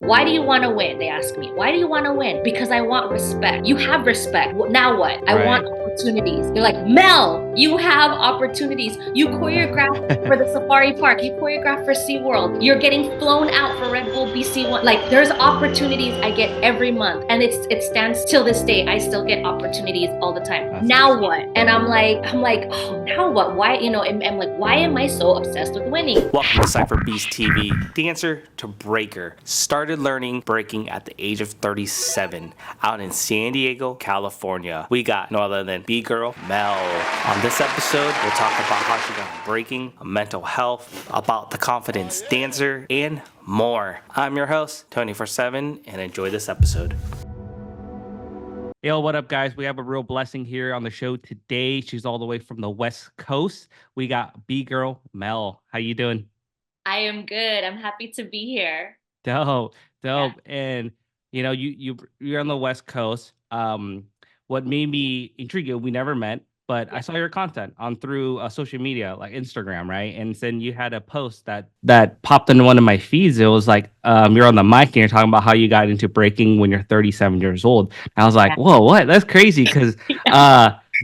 Why do you want to win? They ask me. Why do you want to win? Because I want respect. You have respect. Now what? I want opportunities. They're like, Mel, you have opportunities. You choreograph for the safari park. You choreograph for SeaWorld. You're getting flown out for Red Bull BC One. Like, there's opportunities I get every month. And it stands till this day. I still get opportunities all the time. That's now awesome. What? And I'm like, oh, now what? Why, I'm like, why am I so obsessed with winning? Welcome to CypherBeastT.V, dancer to breaker. Started learning breaking at the age of 37 out in San Diego, California. We got no other than Bgirl Mel. On this episode, we'll talk about how she got breaking, mental health, about the confidence dancer, and more. I'm your host, 24/7, and enjoy this episode. Yo, what up, guys? We have a real blessing here on the show today. She's all the way from the West Coast. We got Bgirl Mel. How you doing? I am good. I'm happy to be here. Dope. Yeah. And you're on the West Coast. What made me intrigued, we never met, but I saw your content through social media like Instagram, right? And then you had a post that popped into one of my feeds. It was like you're on the mic and you're talking about how you got into breaking when you're 37 years old. And I was like, whoa, what? That's crazy because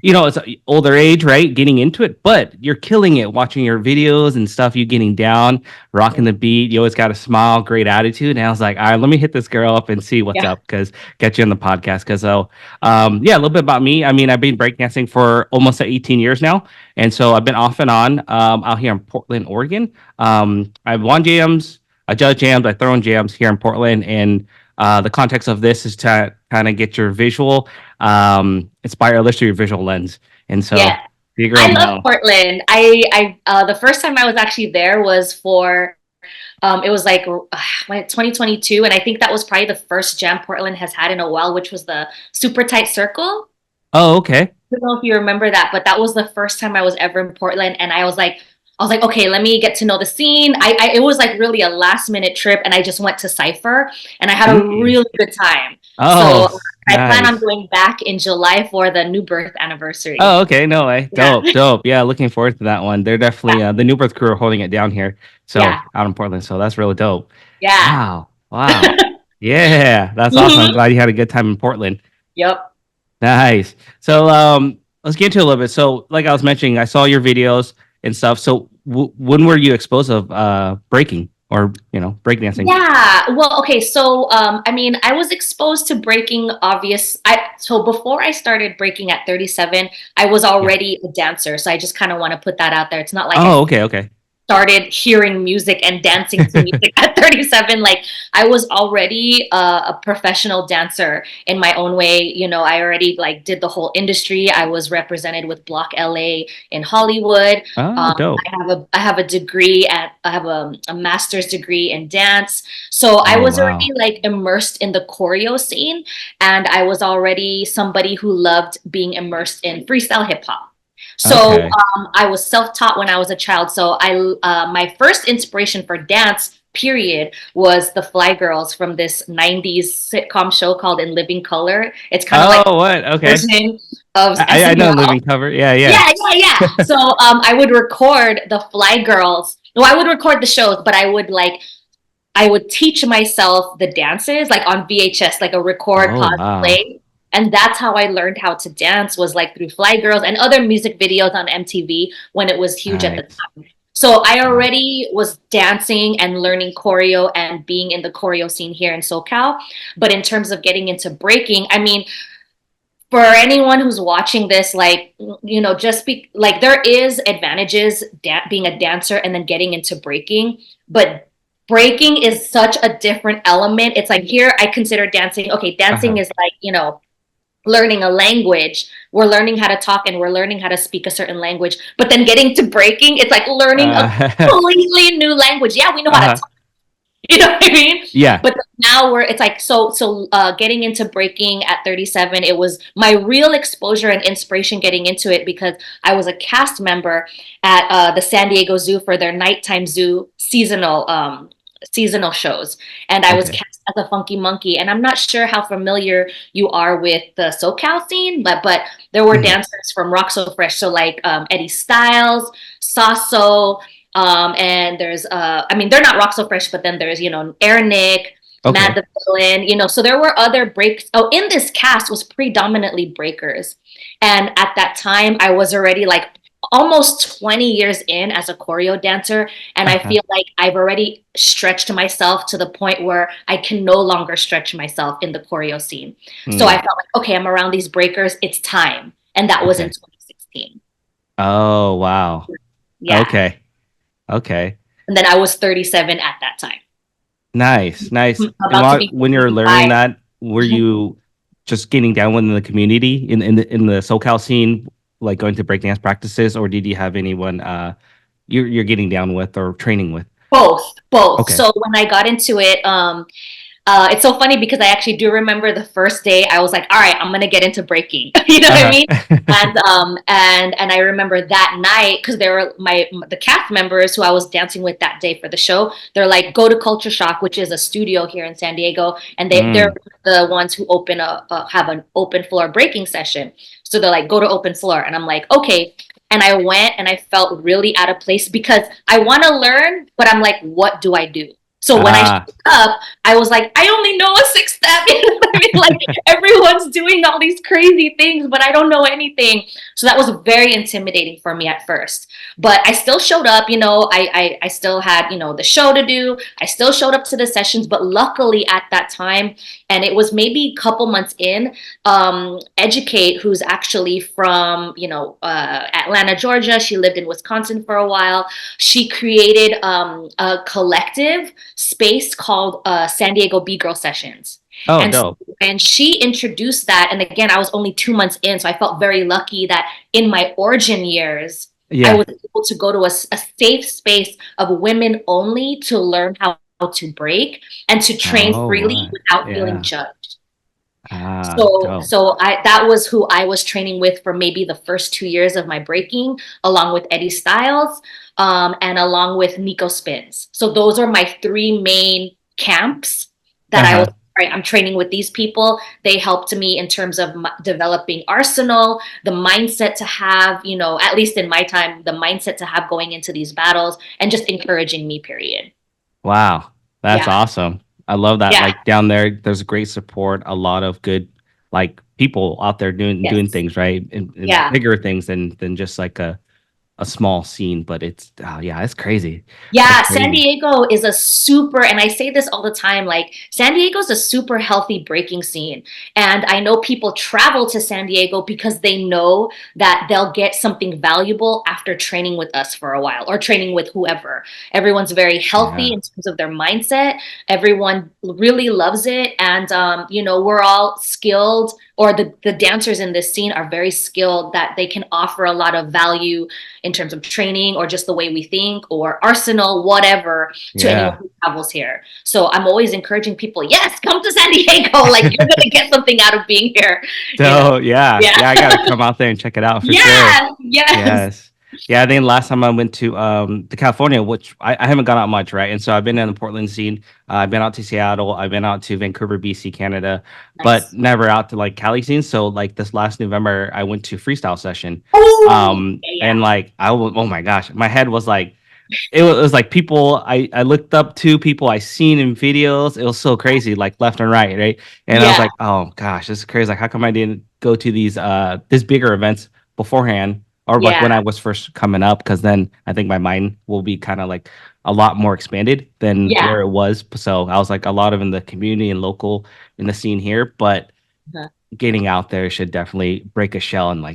it's an older age, right? Getting into it, but you're killing it watching your videos and stuff. You getting down, rocking the beat. You always got a smile, great attitude. And I was like, all right, let me hit this girl up and see what's up because get you on the podcast. Because a little bit about me. I mean, I've been breakdancing for almost 18 years now. And so I've been off and on out here in Portland, Oregon. I've won jams, I judge jams, I throw in jams here in Portland. And the context of this is to kind of get your visual, inspire others through your visual lens. And so, I love Portland. I the first time I was actually there was for, it was like 2022, and I think that was probably the first jam Portland has had in a while, which was the Super Tight Circle. Oh, okay. I don't know if you remember that, but that was the first time I was ever in Portland, and I was like, okay, let me get to know the scene. It was like really a last minute trip, and I just went to Cypher, and I had a really good time. Oh, so I plan on going back in July for the New Birth anniversary. Oh, okay, no way, dope. Yeah, looking forward to that one. They're definitely the New Birth crew are holding it down here, so out in Portland. So that's really dope. Yeah. Wow. Yeah, that's awesome. I'm glad you had a good time in Portland. Yep. Nice. So let's get into it a little bit. So like I was mentioning, I saw your videos and stuff. So when were you exposed of breaking or breakdancing? Yeah, well, okay, so I was exposed to breaking. So before I started breaking at 37, I was already a dancer. So I just kind of want to put that out there. It's not like okay. Started hearing music and dancing to music at 37. Like, I was already a professional dancer in my own way. I already did the whole industry. I was represented with Block LA in Hollywood. Dope. I have a degree I have a master's degree in dance. So I was already immersed in the choreo scene, and I was already somebody who loved being immersed in freestyle hip hop. So I was self-taught when I was a child. So my first inspiration for dance, period, was the Fly Girls from this 90s sitcom show called In Living Color. It's kind of version of I know Living Color. Yeah. So I would record the Fly Girls. No, I would record the shows, but I would teach myself the dances on VHS, like a record, pause, play. And that's how I learned how to dance, was through Fly Girls and other music videos on MTV when it was huge at the time. So I already was dancing and learning choreo and being in the choreo scene here in SoCal. But in terms of getting into breaking, for anyone who's watching this, there is advantages being a dancer and then getting into breaking, but breaking is such a different element. It's here I consider dancing. Okay, dancing is learning a language. We're learning how to talk and we're learning how to speak a certain language. But then getting to breaking, it's learning a completely new language. Yeah, we know how to talk. You know what I mean? Yeah. But now it's getting into breaking at 37, it was my real exposure and inspiration getting into it because I was a cast member at the San Diego Zoo for their nighttime zoo seasonal shows, and I was cast as a funky monkey. And I'm not sure how familiar you are with the SoCal scene, but there were dancers from Rock So Fresh, so Eddie Styles, Sasso, and there's they're not Rock So Fresh, but then there's Air Nick, Matt Okay. the Villain, so there were other breaks. Oh, in this cast was predominantly breakers. And at that time, I was already like almost 20 years in as a choreo dancer. And I Uh-huh. feel like I've already stretched myself to the point where I can no longer stretch myself in the choreo scene. So I Mm, felt like, okay, I'm around these breakers, it's time. And that was in okay. 2016. Oh, wow. Yeah. Okay. Okay. And then I was 37 at that time. Nice. Nice. And About to be when you're learning 35. that, were you just getting down within the community in the SoCal scene, like going to breakdance practices, or did you have anyone you're getting down with or training with? Both. Okay. So when I got into it, it's so funny because I actually do remember the first day I was like, all right, I'm gonna get into breaking. You know what I Uh-huh. mean? And I remember that night because there were the cast members who I was dancing with that day for the show. They're like, go to Culture Shock, which is a studio here in San Diego, and they're Mm. the ones who have an open floor breaking session. So they're like, go to open floor, and I'm like, okay. And I went and I felt really out of place because I want to learn, but I'm like, what do I do? So when I Ah, showed up, I was like, I only know a six step. You know what I mean? Like everyone's doing all these crazy things, but I don't know anything. So that was very intimidating for me at first. But I still showed up, I still had, the show to do. I still showed up to the sessions, but luckily at that time, and it was maybe a couple months in, Educate, who's actually from, Atlanta, Georgia. She lived in Wisconsin for a while. She created a collective space called San Diego Bgirl Sessions. oh, And dope. and she introduced that. And again, I was only 2 months in, so I felt very lucky that in my origin years, I Yeah. was able to go to a safe space of women only to learn how to break and to train Oh, freely what? without feeling Yeah. judged. Ah, So, dope. so I that was who I was training with for maybe the first 2 years of my breaking, along with Eddie Styles, and along with Nico Spins. So those are my three main camps that I was. Uh-huh. Right, I'm training with these people. They helped me in terms of developing arsenal, the mindset to have, at least in my time, the mindset to have going into these battles, and just encouraging me. Period. Wow. That's Yeah. awesome. I love that. Yeah. Like down there, there's great support, a lot of good like people out there doing Yes. things, right? And Yeah. bigger things than just like a small scene, but it's yeah, it's crazy. That's Yeah, San crazy. Diego is a super, and I say this all the time, like San Diego's a super healthy breaking scene. And I know people travel to San Diego because they know that they'll get something valuable after training with us for a while or training with whoever. Everyone's very healthy Yeah. in terms of their mindset. Everyone really loves it. And, we're all skilled, or the dancers in this scene are very skilled that they can offer a lot of value in terms of training or just the way we think or arsenal, whatever, to anyone Yeah. who travels here. So I'm always encouraging people, yes, come to San Diego. Like you're gonna get something out of being here, you know. So yeah, Yeah. yeah, I gotta come out there and check it out for sure. Yes, yes. Yes. Yeah, I think last time I went to California, which I haven't gone out much, right? And so I've been in the Portland scene. I've been out to Seattle. I've been out to Vancouver, BC, Canada, but Nice. never out to like Cali scene. So like this last November, I went to freestyle session. Oh, yeah, And like I was, oh my gosh, my head was like it was like people I looked up to, people I seen in videos. It was so crazy, like left and right. And I was yeah, like, oh gosh, this is crazy. Like, how come I didn't go to these bigger events beforehand, or like yeah, when I was first coming up? Because then I think my mind will be kind of like a lot more expanded than yeah. where it was. So I was like a lot of in the community and local in the scene here, but Uh-huh. getting out there should definitely break a shell and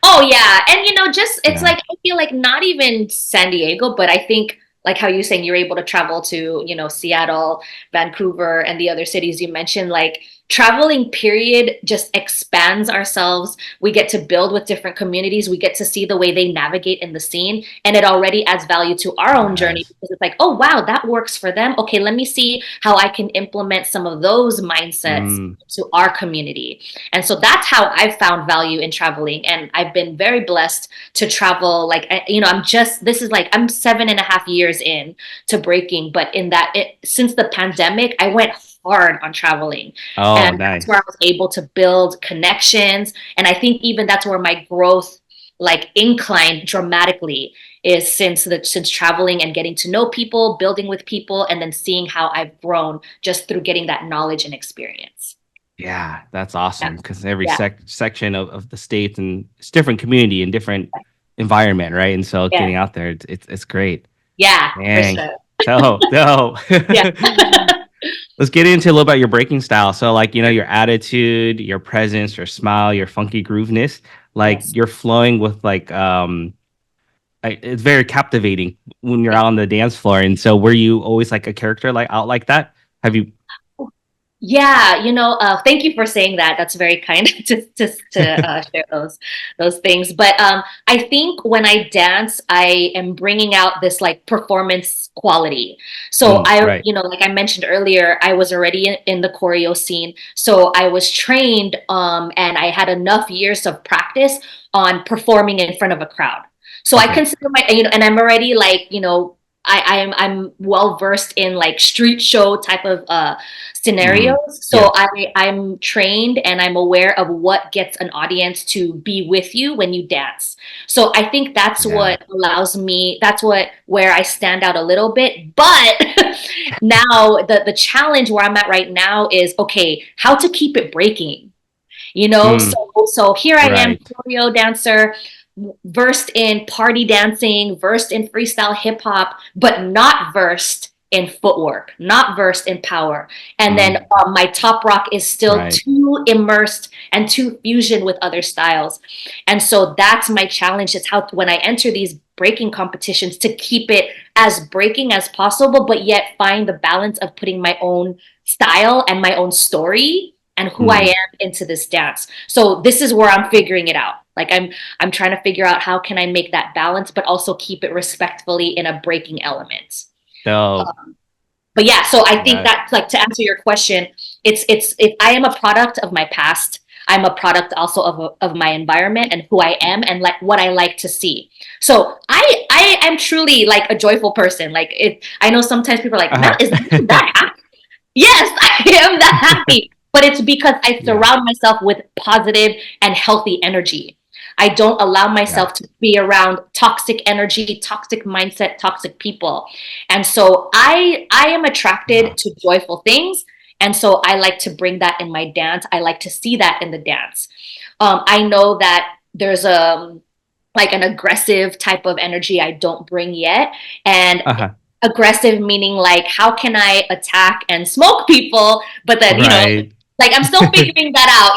Oh yeah, and just it's yeah. like I feel like not even San Diego, but I think like how you're saying you're able to travel to Seattle, Vancouver, and the other cities you mentioned. Like traveling, period, just expands ourselves. We get to build with different communities. We get to see the way they navigate in the scene, and it already adds value to our own journey Yes. because it's like, oh wow, that works for them. Okay, let me see how I can implement some of those mindsets Mm, to our community. And so that's how I've found value in traveling. And I've been very blessed to travel. Like, this is like, I'm 7.5 years in to breaking, but since the pandemic, I went hard on traveling. oh, And that's where I nice. was able to build connections. And I think even that's where my growth like inclined dramatically is since traveling and getting to know people, building with people, and then seeing how I've grown just through getting that knowledge and experience. Yeah, that's Yeah. awesome because every Yeah. section of the states and it's different community and different environment, right? And so Yeah. getting out there, it's great. Yeah, for Dang. sure. So Yeah. let's get into a little about your breaking style. So like, your attitude, your presence, your smile, your funky grooveness, like Yes. you're flowing with like it's very captivating when you're Yeah. out on the dance floor. And so were you always like a character like out like that? Have you Yeah, thank you for saying that. That's very kind to share those things. But I think when I dance, I am bringing out this like performance quality. So right. like I mentioned earlier, I was already in the choreo scene. So I was trained, and I had enough years of practice on performing in front of a crowd. So I Okay. consider and I'm already like, I'm well versed in like street show type of scenarios. Yeah. So I'm trained and I'm aware of what gets an audience to be with you when you dance. So I think that's Yeah. what allows me, that's what where I stand out a little bit. But now the challenge where I'm at right now is okay, how to keep it breaking. Mm, So here I am, right. choreo dancer, versed in party dancing, versed in freestyle hip hop, but not versed in footwork, not versed in power. And then Mm, my top rock is still right. too immersed and too fusion with other styles. And so that's my challenge is how when I enter these breaking competitions to keep it as breaking as possible, but yet find the balance of putting my own style and my own story and who I Mm, am into this dance. So this is where I'm figuring it out. Like I'm trying to figure out how can I make that balance, but also keep it respectfully in a breaking element. so But yeah, so I think yeah. that like to answer your question, it's I am a product of my past. I'm a product also of my environment and who I am and like what I like to see. So I am truly like a joyful person. Like I know sometimes people are like, Mel, Uh-huh. is that happy? Yes, I am that happy. But it's because I Yeah. surround myself with positive and healthy energy. I don't allow Yeah. myself to be around toxic energy, toxic mindset, toxic people. And so I am Uh-huh. attracted to joyful things. And so I like to bring that in my dance. I like to see that in the dance. I know that there's a like an aggressive type of energy I don't bring yet. And Uh-huh. aggressive meaning like how can I attack and smoke people, but then Right. like I'm still figuring that out,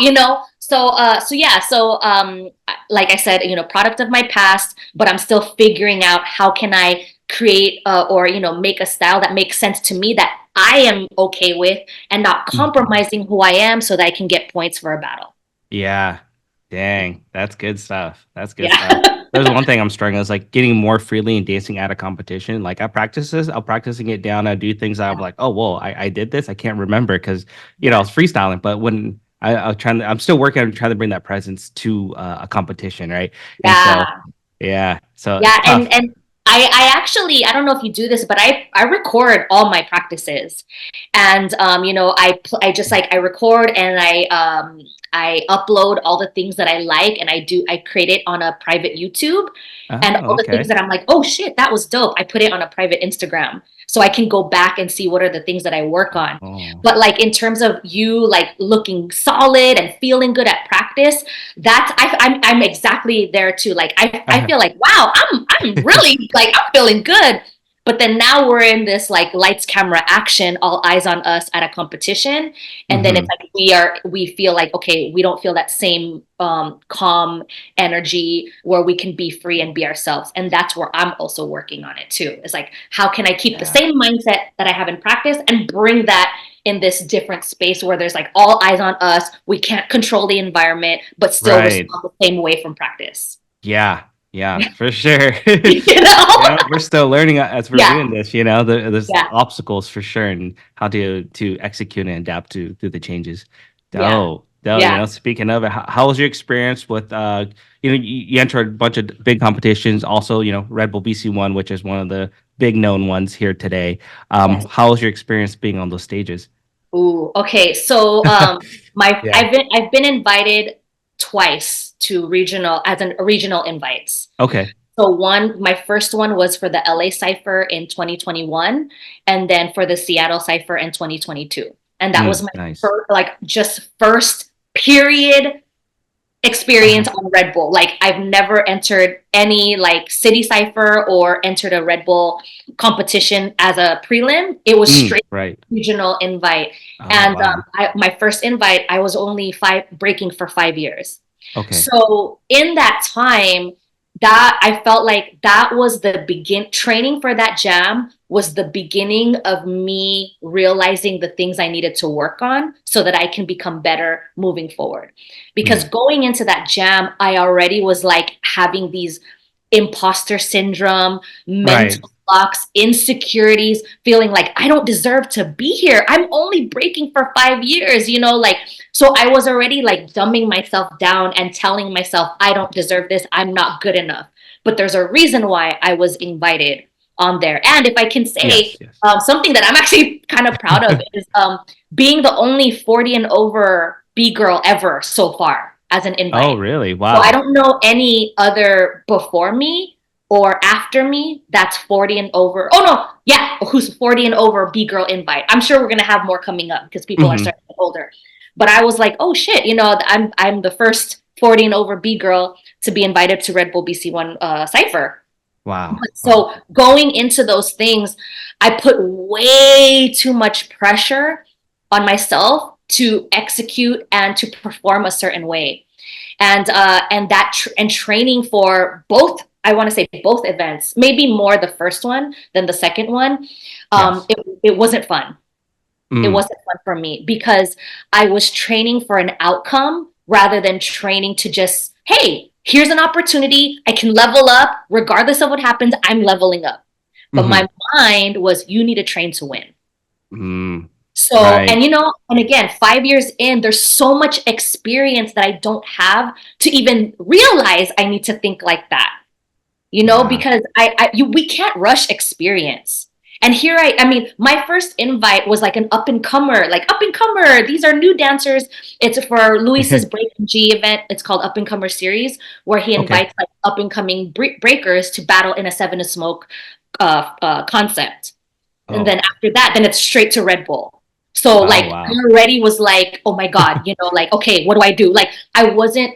so yeah, so like I said, product of my past, but I'm still figuring out how can I create or make a style that makes sense to me that I am okay with and not Mhm. compromising who I am so that I can get points for a battle. Yeah. Dang. That's good stuff. That's good stuff. Yeah. There's one thing I'm struggling is like getting more freely and dancing at a competition. Like I practice this, I'll practicing it down. I do things I'm like, oh, whoa, I did this. I can't remember because, I Yeah. was freestyling. But when I'm still working on trying to bring that presence to a competition. Right. And so, Yeah. yeah. So Yeah, it's tough. and I actually I don't know if you do this, but I record all my practices, and I just like I record and I upload all the things that I like, and I create it on a private YouTube, and Oh, all the things okay. that I'm like, oh shit, that was dope. I put it on a private Instagram, so I can go back and see what are the things that I work on. Oh, But like in terms of you like looking solid and feeling good at practice, I'm exactly there too. Like I uh-huh. feel like wow, I'm really like I'm feeling good. But then now we're in this like lights, camera, action, all eyes on us at a competition, and then it's hmm like we feel like okay, we don't feel that same calm energy where we can be free and be ourselves, and that's where I'm also working on it too. It's like how can I keep the Yeah. same mindset that I have in practice and bring that in this different space where there's like all eyes on us. We can't control the environment, but still Right. respond the same way from practice. Yeah, yeah, for sure. You know? We're still learning as we're Yeah, doing this. There's yeah, obstacles for sure, and how to execute and adapt to the changes. yeah, Though, yeah. speaking of it, how was your experience with you entered a bunch of big competitions, also Red Bull BC one, which is one of the big known ones here today. Yes. How was your experience being on those stages? Ooh, okay. So my Yeah. I've been invited twice to regional as an regional invites. Okay. So my first one was for the LA Cypher in 2021, and then for the Seattle Cypher in 2022. And that was my Nice. first period experience on Red Bull. Like I've never entered any like city cypher or entered a Red Bull competition as a prelim. It was straight regional invite. And my first invite, I was only breaking for 5 years. Okay. So in that time, that I felt like that was the training for that jam was the beginning of me realizing the things I needed to work on so that I can become better moving forward. Because going into that jam, I already was like having these imposter syndrome, mental blocks, insecurities, feeling like I don't deserve to be here. I'm only breaking for 5 years, like, so I was already like dumbing myself down and telling myself, I don't deserve this. I'm not good enough. But there's a reason why I was invited on there. And if I can say something that I'm actually kind of proud of is being the only 40 and over B-girl ever so far as an invite. Oh, really? Wow. So I don't know any other before me or after me that's 40 and over. Oh, no. Yeah. Who's 40 and over B-girl invite. I'm sure we're going to have more coming up because people are starting to get older. But I was like, oh, shit. I'm the first 40 and over B-girl to be invited to Red Bull BC1 Cypher. Wow. So going into those things, I put way too much pressure on myself to execute and to perform a certain way. And training for both, I want to say both events, maybe more the first one than the second one. It wasn't fun. It wasn't fun for me because I was training for an outcome rather than training to just, hey, here's an opportunity. I can level up. Regardless of what happens, I'm leveling up. But my mind was, you need to train to win. So, and again, 5 years in, there's so much experience that I don't have to even realize I need to think like that, because we can't rush experience. And here I mean, my first invite was like an up-and-comer, these are new dancers. It's for Luis's Breakin G event. It's called Up-and-Comer Series, where he invites like up-and-coming breakers to battle in a 7 to Smoke concept. And then after that, then it's straight to Red Bull. So I already was like, oh my God, like, okay, what do I do? Like, I wasn't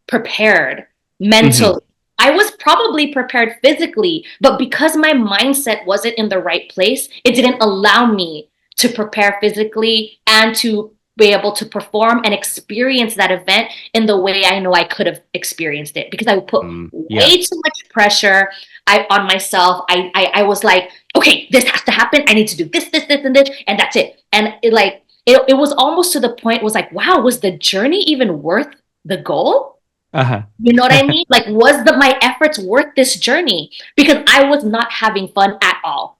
prepared mentally. I was probably prepared physically, but because my mindset wasn't in the right place, it didn't allow me to prepare physically and to be able to perform and experience that event in the way I know I could have experienced it, because I would put way too much pressure on myself. I was like, okay, this has to happen. I need to do this, and this, and that's it. And it was almost to the point, it was like, wow, was the journey even worth the goal? You know what I mean? Like, was my efforts worth this journey? Because I was not having fun at all.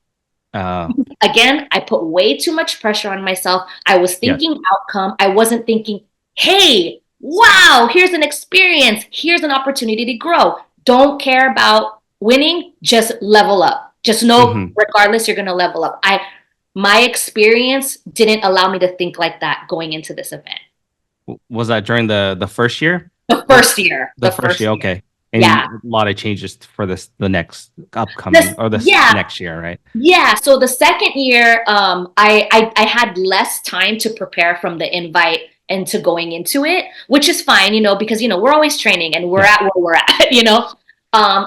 Again, I put way too much pressure on myself. I was thinking outcome. I wasn't thinking, hey, wow, here's an experience. Here's an opportunity to grow. Don't care about winning. Just level up. Just know, regardless, you're going to level up. My experience didn't allow me to think like that going into this event. Was that during the first year? The first year. The first year, okay. And a lot of changes for the next upcoming next year, right? Yeah. So the second year, I had less time to prepare from the invite and to going into it, which is fine, because we're always training and we're at where we're at,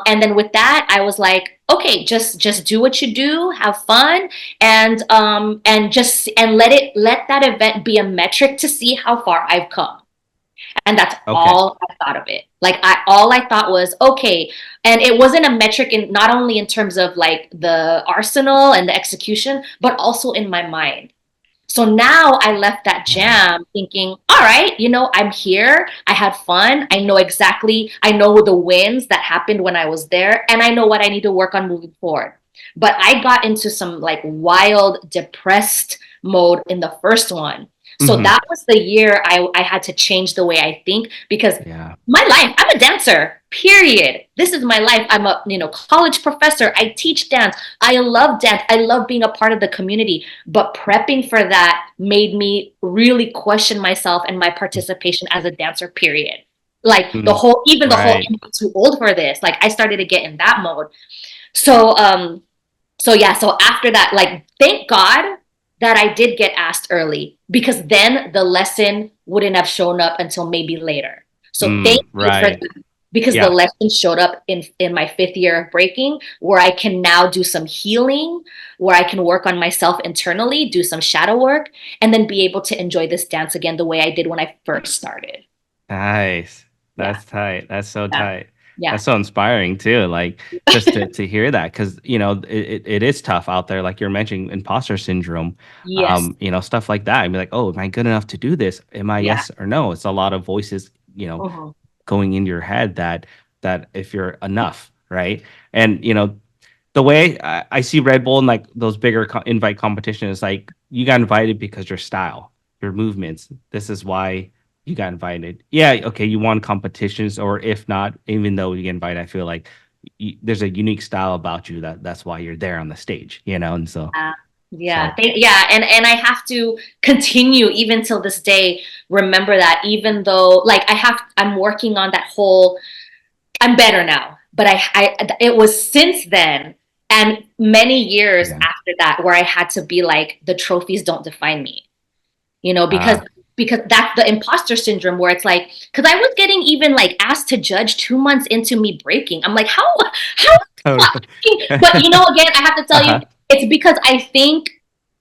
and then with that, I was like, okay, just do what you do, have fun, and let that event be a metric to see how far I've come. And that's all I thought of it. Like, all I thought was, okay. And it wasn't a metric not only in terms of like the arsenal and the execution, but also in my mind. So now I left that jam thinking, all right, I'm here. I had fun. I know the wins that happened when I was there. And I know what I need to work on moving forward. But I got into some like wild, depressed mode in the first one. So that was the year I had to change the way I think, because my life, I'm a dancer, period. This is my life. I'm a college professor. I teach dance. I love dance. I love being a part of the community. But prepping for that made me really question myself and my participation as a dancer, period. Like the Mm, whole, even the whole, right. I'm too old for this. Like I started to get in that mode. So, yeah, so after that, like, thank God that I did get asked early because then the lesson wouldn't have shown up until maybe later. So thank you for Right. that because the Yeah. lesson showed up in my 5th year of breaking, where I can now do some healing, where I can work on myself internally, do some shadow work, and then be able to enjoy this dance again the way I did when I first started. Nice. Yeah, That's tight. That's so yeah, tight. yeah. That's so inspiring too. Like just to hear that, because it is tough out there. Like you're mentioning imposter syndrome, Yes. stuff like that. I'd be like, oh, am I good enough to do this? Am I Yeah. yes or no? It's a lot of voices, Mhm. going in your head that if you're enough, right? And the way I see Red Bull and like those bigger invite competitions is like you got invited because your style, your movements. This is why you got invited. Yeah, okay, you won competitions, or if not, even though you get invited, I feel like there's a unique style about you that's why you're there on the stage, and so Yeah, yeah, so yeah, and I have to continue even till this day. Remember that even though, like, I'm working on that whole. I'm better now, but it was since then and many years yeah. after that where I had to be like, the trophies don't define me, because Ah, that's the imposter syndrome where it's like, because I was getting even like asked to judge 2 months into me breaking. I'm like, how totally. but again, I have to tell you, Uh-huh. it's because I think,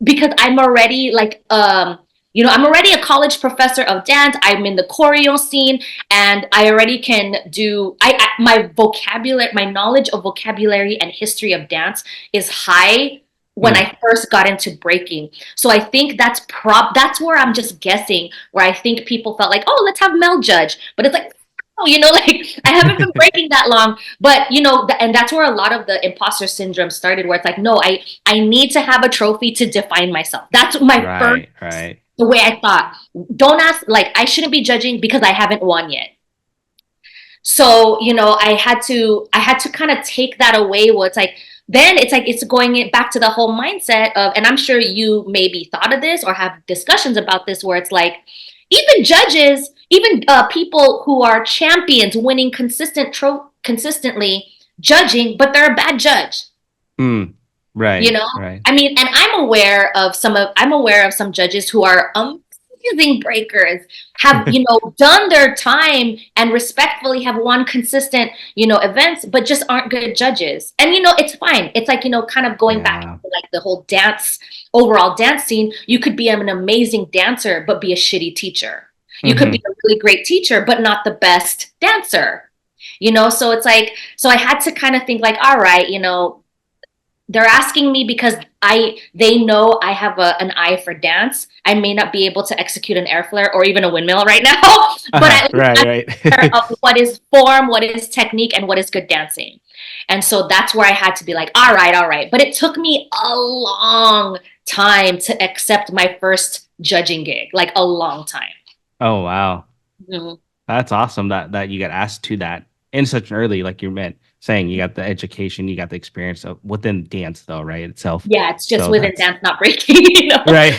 because I'm already like, I'm already a college professor of dance. I'm in the choreo scene, and I already can do. My vocabulary, my knowledge of vocabulary and history of dance is high when Mm, I first got into breaking. So I think that's where I'm just guessing, where I think people felt like, oh, let's have Mel judge, but it's like, oh, like I haven't been breaking that long, but and that's where a lot of the imposter syndrome started, where it's like, no, I need to have a trophy to define myself. That's my first, right, right. the way I thought. Don't ask, like, I shouldn't be judging because I haven't won yet. So I had to kind of take that away, where it's like, then it's going back to the whole mindset of, and I'm sure you maybe thought of this or have discussions about this, where it's like, even judges, even people who are champions, winning consistently judging, but they're a bad judge. Mm, you right, know right. I mean, and I'm aware of some judges who are amazing breakers, have done their time and respectfully have won consistent events, but just aren't good judges. And it's fine. It's like, kind of going back Yeah. to like the whole overall dance scene. You could be an amazing dancer but be a shitty teacher. You could be Hmm. a really great teacher but not the best dancer. So it's like, so I had to kind of think like, all right, they're asking me because they know I have an eye for dance. I may not be able to execute an air flare or even a windmill right now, but Uh-huh. at least Right, I'm aware right. of what is form, what is technique, and what is good dancing. And so that's where I had to be like, all right, all right. But it took me a long time to accept my first judging gig, like a long time. Oh, wow. Mhm. That's awesome that you got asked to that in such an early, like you meant saying you got the education, you got the experience of within dance though, right? Itself. Yeah, it's just So within that's dance, not breaking, right.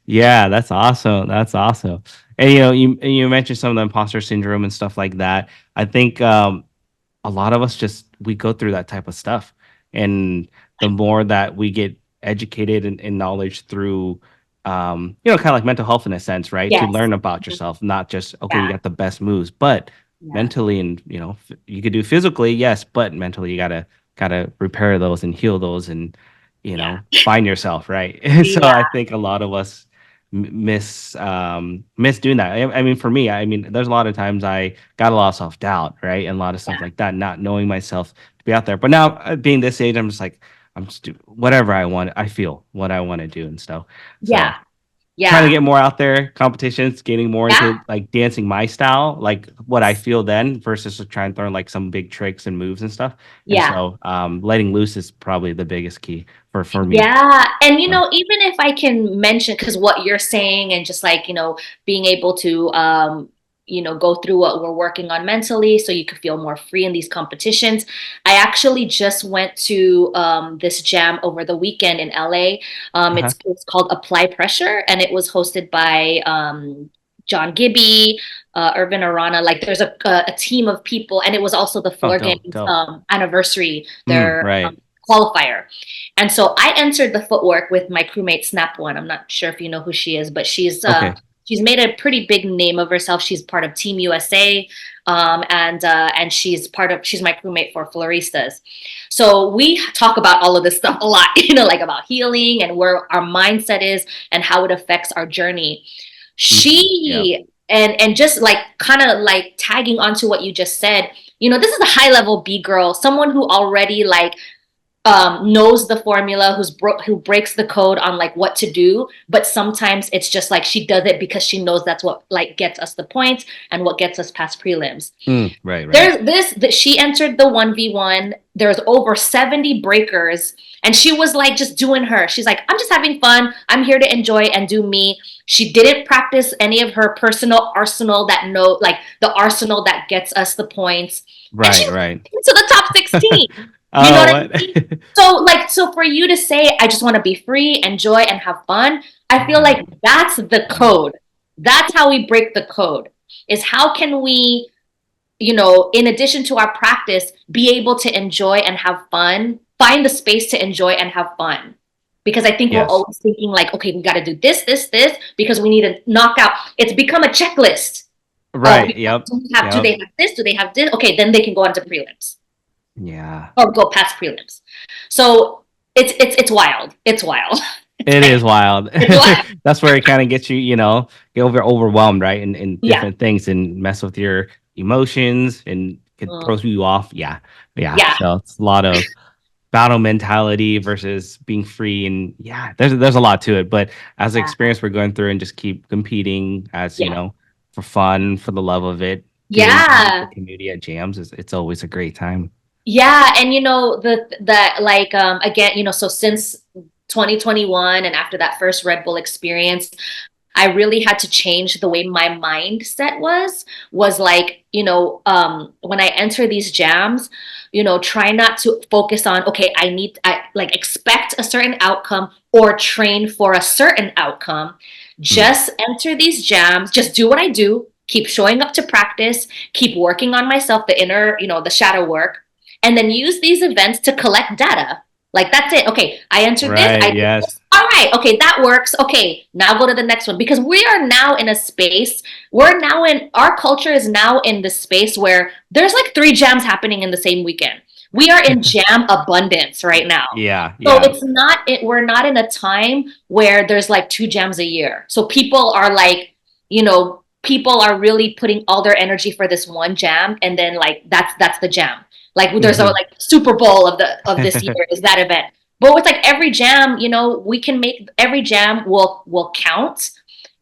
Yeah, that's awesome. That's awesome. And you mentioned some of the imposter syndrome and stuff like that. I think a lot of us just we go through that type of stuff, and the more that we get educated in knowledge through kind of like mental health in a sense, right, to Yes. learn about Mhm. yourself, not just okay, you Yeah. got the best moves, but Yeah. mentally, and you could do physically, yes, but mentally you gotta repair those and heal those, and Yeah. find yourself, right. And so I Yeah. think a lot of us miss doing that. I mean, for me, I mean, there's a lot of times I got a lot of self-doubt, right, and a lot of stuff Yeah. like that, not knowing myself to be out there. But now, being this age, I'm just like, I'm just whatever I want. I feel what I want to do and stuff. So Yeah. trying to Yeah. get more out there, competitions, getting more Yeah. into like dancing my style, like what I feel then versus to try and learn like some big tricks and moves and stuff. And Yeah. so letting loose is probably the biggest key for me. Yeah. And, So, even if I can mention, because what you're saying, and just like, being able to, go through what we're working on mentally so you could feel more free in these competitions. I actually just went to this jam over the weekend in LA. uh-huh. It's called Apply Pressure, and it was hosted by John Gibby, Irvin Arana. Like there's a team of people, and it was also the Oh, Floor dope, Games dope. anniversary, their Right. qualifier. And so I entered the footwork with my crewmate Snap One. I'm not sure if you know who she is, but Okay. she's made a pretty big name of herself. She's part of Team USA, and she's my crewmate for Floristas. So we talk about all of this stuff a lot, like about healing and where our mindset is and how it affects our journey. Yep. And just like kind of like tagging onto what you just said, this is a high level B girl, someone who already like knows the formula, who breaks the code on like what to do. But sometimes it's just like she does it because she knows that's what like gets us the points and what gets us past prelims. Right. Right. There's this that she entered the 1v1. There's over 70 breakers, and she was like just doing her. She's like, I'm just having fun. I'm here to enjoy and do me. She didn't practice any of her personal arsenal like the arsenal that gets us the points. And she Right. Right. went to the top 16. You know Oh, what I what? mean? So for you to say, I just want to be free, enjoy, and have fun, I feel Yeah. like that's the code. That's how we break the code. Is how can we, in addition to our practice, be able to enjoy and have fun, find the space to enjoy and have fun. Because I think we're Yes. always thinking like, okay, we got to do this, because we need to knock out. It's become a checklist. Oh, Right. Yep. do they Yep. have this? Do they have this? Okay, then they can go on to prelims Yeah. or go past prelims. So it's wild. It's wild. It is wild. It's wild. That's where it kind of gets you, get overwhelmed, right? And Yeah. different things and mess with your emotions and it throws you off. Yeah. Yeah. Yeah. So it's a lot of battle mentality versus being free. And yeah, there's a lot to it. But as an Yeah. experience we're going through and just keep competing as, Yeah. for fun, for the love of it, getting to meet the Yeah. community at jams it's always a great time. Yeah, and that like again, so since 2021 and after that first Red Bull experience, I really had to change the way my mindset was like, when I enter these jams, try not to focus on, okay, I like expect a certain outcome or train for a certain outcome. Just enter these jams, just do what I do, keep showing up to practice, keep working on myself, the inner, the shadow work, and then use these events to collect data. Like that's it. Okay, I entered this, I Right. did this. Yes. All right, okay, that works. Okay, now go to the next one because we are now in a space. Our culture is now in the space where there's like 3 jams happening in the same weekend. We are in jam abundance right now. Yeah. So Yeah. we're not in a time where there's like 2 jams a year. So people are like, people are really putting all their energy for this one jam, and then like that's the jam. Like there's a like Super Bowl of this year is that event. But with like every jam, we can make every jam will count,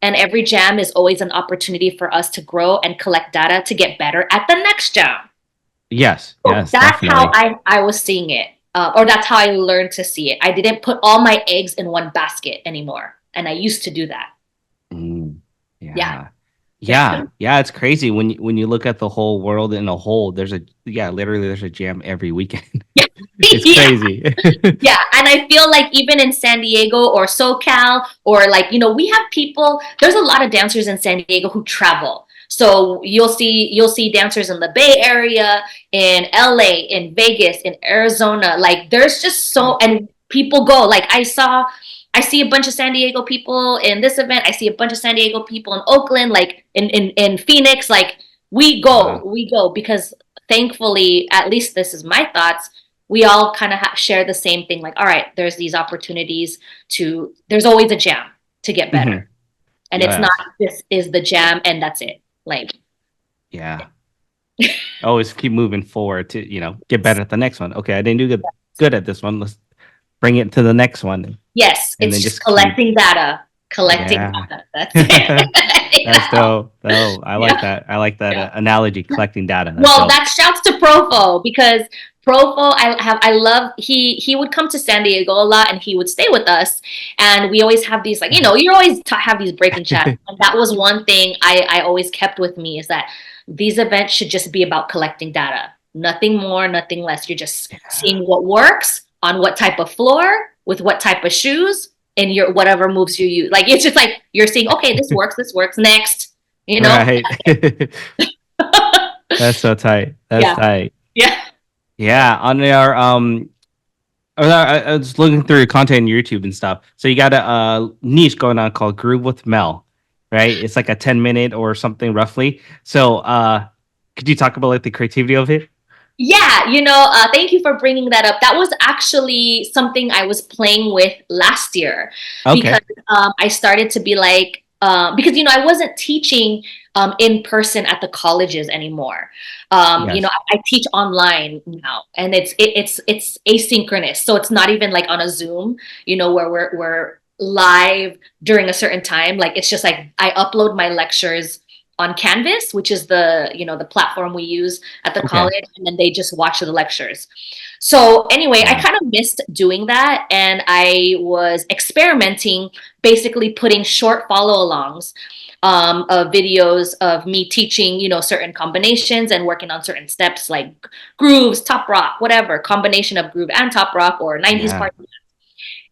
and every jam is always an opportunity for us to grow and collect data to get better at the next jam. Yes. So Yes. that's how Definitely. I was seeing it, or that's how I learned to see it. I didn't put all my eggs in one basket anymore, and I used to do that. Mm, Yeah, yeah. Yeah, it's crazy when you look at the whole world in a whole. Literally there's a jam every weekend. It's yeah. crazy. Yeah, and I feel like even in San Diego or SoCal or like, we have people, there's a lot of dancers in San Diego who travel. So you'll see dancers in the Bay Area, in LA, in Vegas, in Arizona. Like there's just Yeah. and people go. Like I see a bunch of San Diego people in this event. I see a bunch of San Diego people in Oakland, like in Phoenix. Like Wow. we go because thankfully, at least this is my thoughts, we all kind of share the same thing. Like, all right, there's these opportunities there's always a jam to get Hmm. better. And it's not, Yes. this is the jam and that's it. Like, Yeah. Always keep moving forward to, get better at the next one. Okay, I didn't do good at this one. Let's bring it to the next one. yes, And it's then just just keep. collecting data, Yeah. That's it. That's dope. Oh, I like Yeah. that. I like that Yeah. analogy, collecting data. That's Well, dope. that shouts to Profo because Profo, I love, he would come to San Diego a lot and he would stay with us. And we always have these, like, you always have these breaking chats. And that was one thing I always kept with me is that these events should just be about collecting data. Nothing more, nothing less. You're just seeing what works on what type of floor with what type of shoes and your whatever moves you use. Like, it's just like you're seeing, okay, this works, next. you know? Right. That's so tight. That's Yeah. tight. Yeah. Yeah. On our I was looking through your content on YouTube and stuff. So you got a niche going on called Groove with Mel, right? It's like a 10-minute or something roughly. So could you talk about like the creativity of it? Yeah, thank you for bringing that up. That was actually something I was playing with last year because Okay. I started to be like, because I wasn't teaching in person at the colleges anymore. Yes. I teach online now, and it's asynchronous, so it's not even like on a Zoom, where we're live during a certain time. Like it's just like I upload my lectures on Canvas, which is the platform we use at the Okay. college, and then they just watch the lectures. So anyway, I Yeah. kind of missed doing that, and I was experimenting, basically putting short follow-alongs of videos of me teaching, certain combinations and working on certain steps like grooves, top rock, whatever combination of groove and top rock or 90s Yeah. party.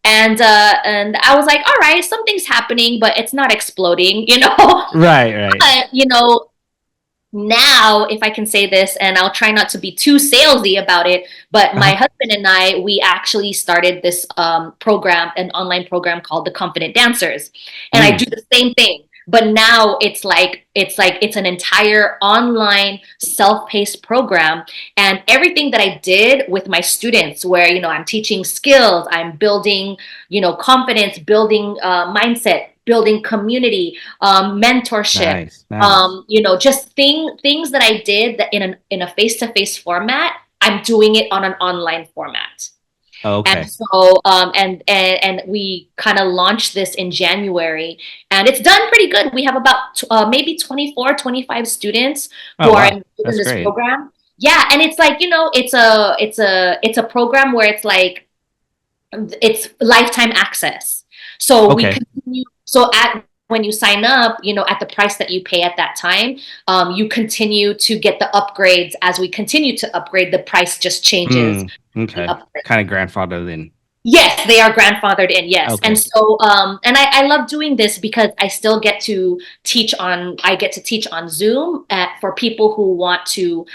And I was like, all right, something's happening, but it's not exploding, Right. Right. But now, if I can say this, and I'll try not to be too salesy about it, but my Uh-huh. husband and I, we actually started this program, an online program called The Confident Dancers, and I Mm. do the same thing. But now it's an entire online self-paced program, and everything that I did with my students, where I'm teaching skills, I'm building confidence, building mindset, building community, mentorship, Nice. Nice. just things that I did that in a face-to-face format, I'm doing it on an online format. And Okay. so and we kind of launched this in January, and it's done pretty good. We have about maybe 24, 25 students who Oh are wow. enrolled in That's this great. program. Yeah, and it's like, it's a program where it's lifetime access. So we Okay. continue. So at when you sign up, at the price that you pay at that time, you continue to get the upgrades. As we continue to upgrade, the price just changes. Mm. The Okay. upgrade. Kind of grandfathered in. Yes, they are grandfathered in. Yes, and Okay. so and I love doing this because I still get to teach on. I get to teach on Zoom for people who want to.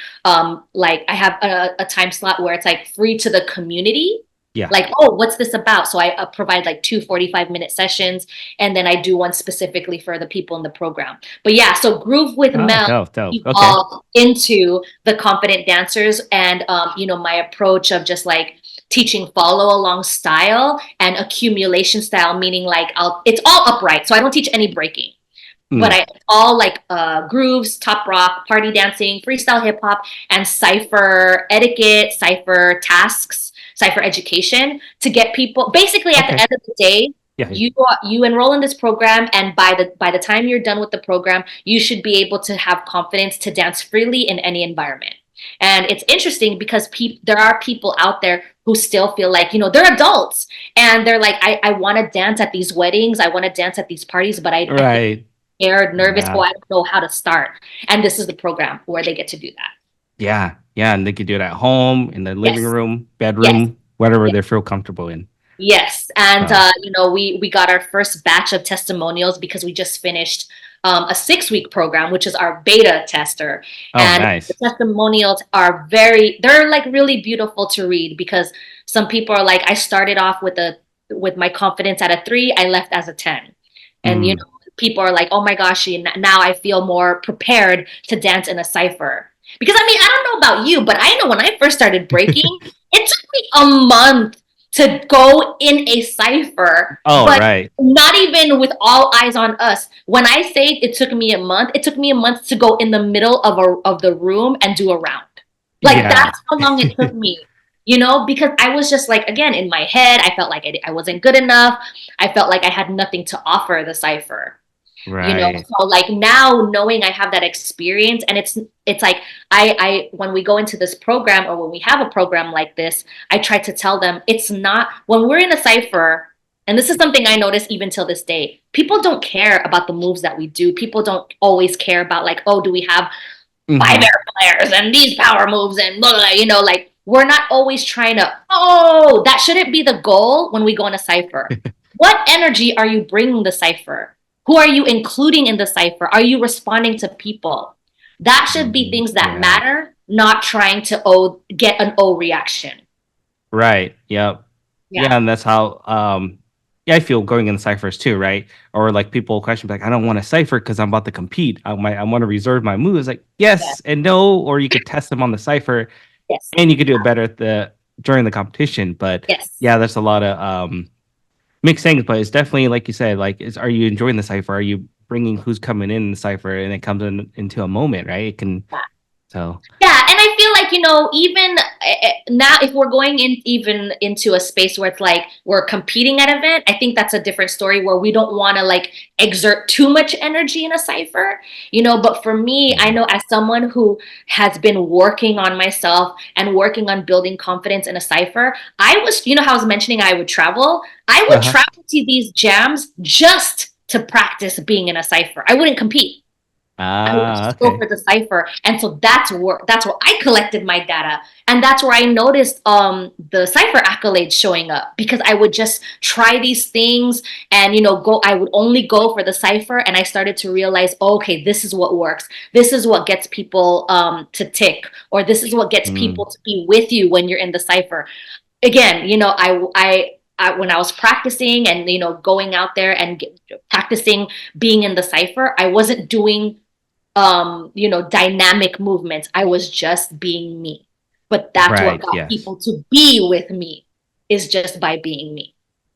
Like I have a time slot where it's like free to the community. Yeah. Like, oh, what's this about? So I provide like 2 45-minute sessions, and then I do one specifically for the people in the program. But yeah, so Groove with Oh, Mel dope, dope. Okay. evolved into the Confident Dancers, and my approach of just like teaching follow along style and accumulation style, meaning like it's all upright, so I don't teach any breaking, but Mm. I all like grooves, top rock, party dancing, freestyle hip hop, and cipher etiquette, cipher tasks, cipher education, to get people basically at the Okay. end of the day. Yeah. You enroll in this program, and by the time you're done with the program, you should be able to have confidence to dance freely in any environment. And it's interesting because there are people out there who still feel like, they're adults, and they're like, I want to dance at these weddings, I want to dance at these parties, but I feel Right. scared, nervous, Yeah. oh, I don't know how to start. And this is the program where they get to do that. Yeah. Yeah. And they could do it at home, in the living Yes, room, yes, bedroom, whatever yes. they feel comfortable in. Yes, and So, we got our first batch of testimonials because we just finished a 6-week program, which is our beta tester, oh, and the nice. testimonials they're like really beautiful to read, because some people are like, I started off with my confidence at a 3, I left as a 10, and Mm. people are like, oh my gosh, now I feel more prepared to dance in a cipher. Because I mean, I don't know about you, but I know when I first started breaking, it took me a month to go in a cipher, Oh, but right. not even with all eyes on us. When I say it took me a month, it took me a month to go in the middle of the room and do a round. Like Yeah. that's how long it took me. Because I was just like, again, in my head, I felt like I wasn't good enough. I felt like I had nothing to offer the cipher. Right. So like now, knowing I have that experience, and it's like I when we go into this program, or when we have a program like this, I try to tell them, it's not, when we're in a cipher, and this is something I notice even till this day, people don't care about the moves that we do. People don't always care about like, oh, do we have 5 Hmm. air players and these power moves and blah, blah, like we're not always trying to, oh, that shouldn't be the goal when we go in a cipher. What energy are you bringing the cipher? Who are you including in the cipher? Are you responding to people? That should be things that Yeah. matter, not trying to get an O reaction. Right. Yep. Yeah. Yeah, and that's how I feel going in ciphers too, right? Or like people question like, I don't want to cipher because I'm about to compete. I want to reserve my moves. Like Yes. yes and no, or you could test them on the cipher, Yes. and you could do it better at the during the competition. But Yes. yeah, there's a lot of mixed things. But it's definitely like you said, like are you enjoying the cipher? Are you bringing who's coming in the cipher, and it comes into a moment, right? It can so. Yeah, and I feel like, even now, if we're going in even into a space where it's like we're competing at an event, I think that's a different story where we don't want to like exert too much energy in a cipher, But for me, I know as someone who has been working on myself and working on building confidence in a cipher, I was, how I was mentioning I would travel. I would Uh-huh. travel to these jams just to practice being in a cipher. I wouldn't compete. I would just go Okay. for the cipher. And so that's where I collected my data. And that's where I noticed the cipher accolades showing up, because I would just try these things and I would only go for the cipher, and I started to realize, okay, this is what works. This is what gets people to tick, or this is what gets people to be with you when you're in the cipher. Again, when I was practicing and going out there and practicing being in the cipher, I wasn't doing dynamic movements. I was just being me. But that's what Right. got Yes. people to be with me, is just by being me.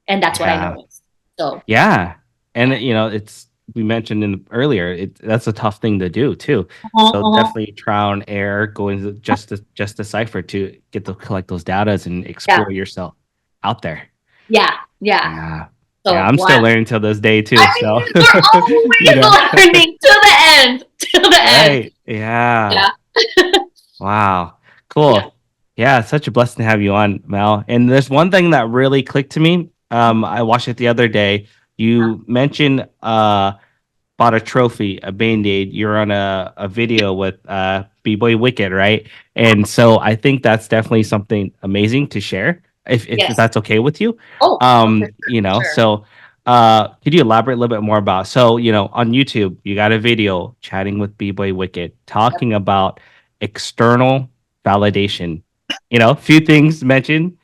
And that's what I Yeah. noticed. So, Yeah. And yeah. it's we mentioned in earlier, that's a tough thing to do too. Uh-huh, So uh-huh. definitely trial and error, going to just decipher to get to collect those datas and Yeah. explore yourself out there. Yeah. Yeah. Yeah. Yeah, So, I'm still wow. learning till this day too. I mean, So we're you know. always learning to the end. To the end. Right. Yeah. Yeah. Wow. Yeah. Cool. Yeah, it's such a blessing to have you on, Mel. And there's one thing that really clicked to me. I watched it the other day. You mentioned bought a trophy, a Band-Aid. You're on a video with B-Boy Wicked, right? And so I think that's definitely something amazing to share, if Yes. that's okay with you. Oh, for sure. So could you elaborate a little bit more about, so on YouTube you got a video chatting with B-Boy Wicked talking about external validation. A few things mentioned,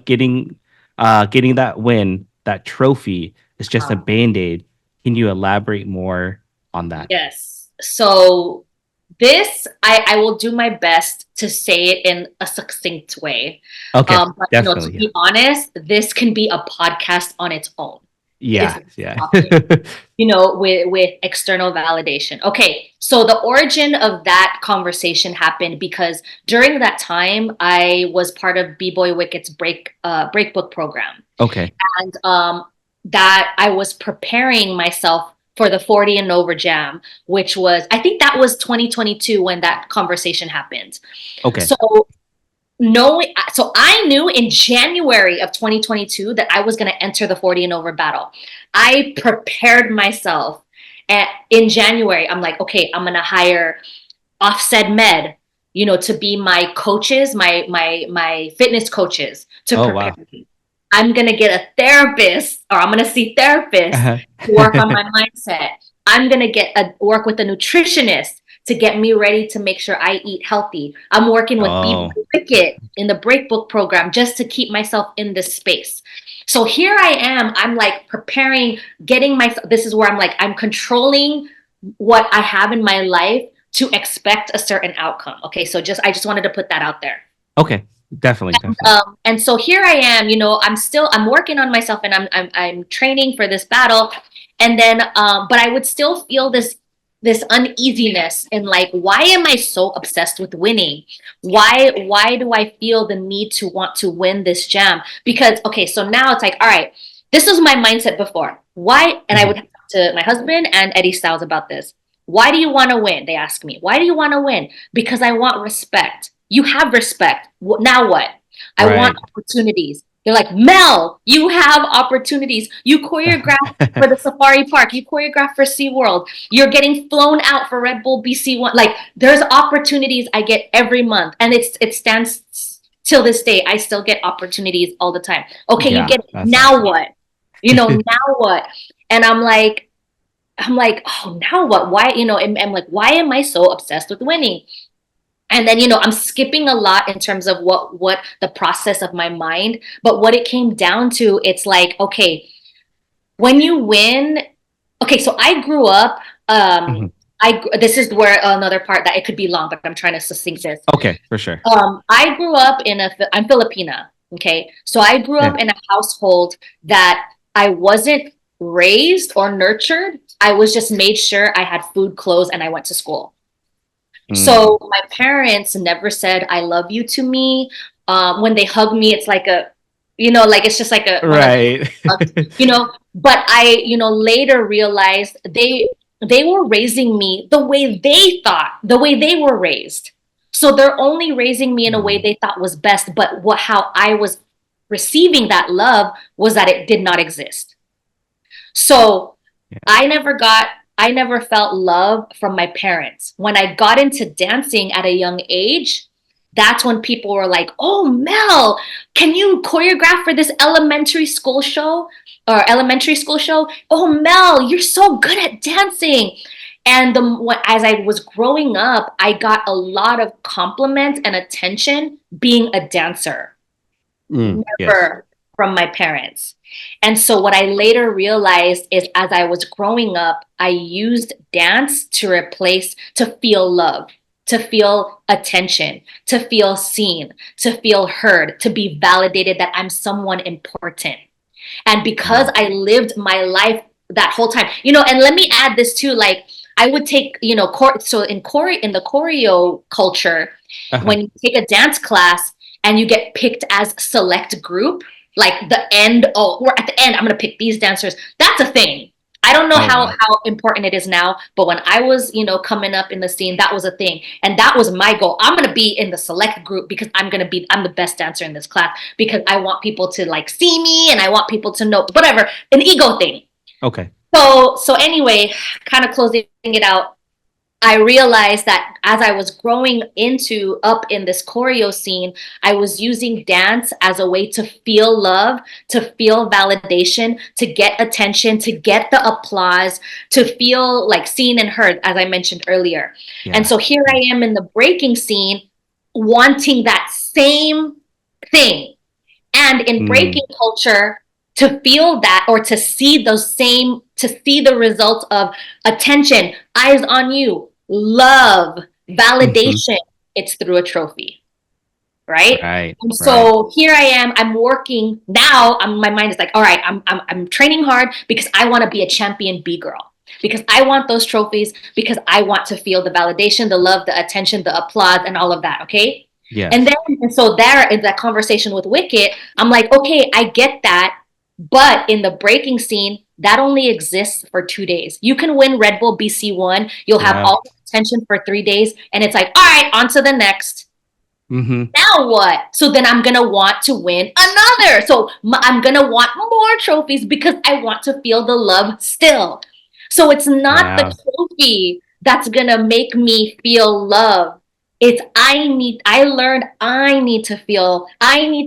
getting that win, that trophy is just a band-aid. Can you elaborate more on that? Yes. So this, I will do my best to say it in a succinct way. Okay, But to definitely. Yeah. be honest, this can be a podcast on its own. Is Yeah. Yeah. talking, with external validation. Okay, so the origin of that conversation happened because during that time I was part of B-Boy Wicked's break book program. Okay. And that I was preparing myself for the 40 and over jam, which was, I think that was 2022 when that conversation happened. Okay. So so I knew in January of 2022 that I was going to enter the 40 and over battle. I prepared myself in January. I'm like, okay, I'm going to hire Offset Med, to be my coaches, my fitness coaches, to Oh prepare wow. me. I'm going to get a therapist, or I'm going to see therapists Uh-huh. to work on my mindset. I'm going to work with a nutritionist to get me ready to make sure I eat healthy. I'm working with Oh. B-Boy Wicked in the break book program just to keep myself in this space. So here I am, I'm like preparing, this is where I'm like, I'm controlling what I have in my life to expect a certain outcome. Okay, so I just wanted to put that out there. Okay. Definitely. And so here I am, I'm working on myself, and I'm training for this battle. And then, but I would still feel this uneasiness in like, why am I so obsessed with winning? Why do I feel the need to want to win this jam? Because, okay, so now it's like, all right, this was my mindset before. Why? And I would talk to my husband and Eddie Styles about this. Why do you want to win? They ask me, why do you want to win? Because I want respect. You have respect. Now what? I want opportunities. They're like, Mel, you have opportunities. You choreograph for the Safari Park. You choreograph for SeaWorld. You're getting flown out for Red Bull BC One. Like, there's opportunities I get every month. And it stands till this day. I still get opportunities all the time. Okay, you get it. Now what? Now what? And I'm like, I'm like, oh, now what? Why, I'm like, why am I so obsessed with winning? And then, I'm skipping a lot in terms of what the process of my mind. But what it came down to, it's like, okay, when you win, okay, so I grew up, Mhm. this is where another part that it could be long, but I'm trying to succinct this. Okay, for sure. I grew up I'm Filipina. Okay. So I grew Yeah. up in a household that I wasn't raised or nurtured. I was just made sure I had food, clothes, and I went to school. So my parents never said "I love you" to me. When they hug me, it's like like it's just like one of those Right. hugs, But I, later realized they were raising me the way they thought, the way they were raised. So they're only raising me in a way they thought was best. But how I was receiving that love was that it did not exist. So Yeah. I never felt love from my parents. When I got into dancing at a young age, that's when people were like, "Oh, Mel, can you choreograph for this elementary school show or elementary school show? Oh, Mel, you're so good at dancing." And as I was growing up, I got a lot of compliments and attention being a dancer. Yes. Never from my parents. And so what I later realized is as I was growing up, I used dance to feel love, to feel attention, to feel seen, to feel heard, to be validated that I'm someone important. And because I lived my life that whole time, and let me add this too, like I would take, so in the choreo culture, Uh-huh. when you take a dance class and you get picked as select group, like the end, oh, we're at the end, I'm gonna pick these dancers. That's a thing. I don't know Oh wow. how important it is now, but when I was, coming up in the scene, that was a thing. And that was my goal. I'm gonna be in the select group because I'm the best dancer in this class because I want people to like see me and I want people to know whatever, an ego thing. Okay. So anyway, kind of closing it out, I realized that as I was growing up in this choreo scene, I was using dance as a way to feel love, to feel validation, to get attention, to get the applause, to feel like seen and heard, as I mentioned earlier. And Yeah. so here I am in the breaking scene, wanting that same thing. And in breaking culture, to feel that or to see the results of attention, eyes on you, love, validation, it's through a trophy, right? Right. And Right. so here I am, I'm working now. My mind is like, all right, I'm training hard because I want to be a champion B-girl. Because I want those trophies, because I want to feel the validation, the love, the attention, the applause, and all of that. Okay. Yes. And so there in that conversation with Wicket, I'm like, okay, I get that. But in the breaking scene, that only exists for 2 days. You can win Red Bull BC1. You'll have Yeah. all the attention for 3 days. And it's like, all right, on to the next. Mm-hmm. Now what? So then I'm going to want to win another. So I'm going to want more trophies because I want to feel the love still. So it's not the Yeah. trophy that's going to make me feel love. I learned I need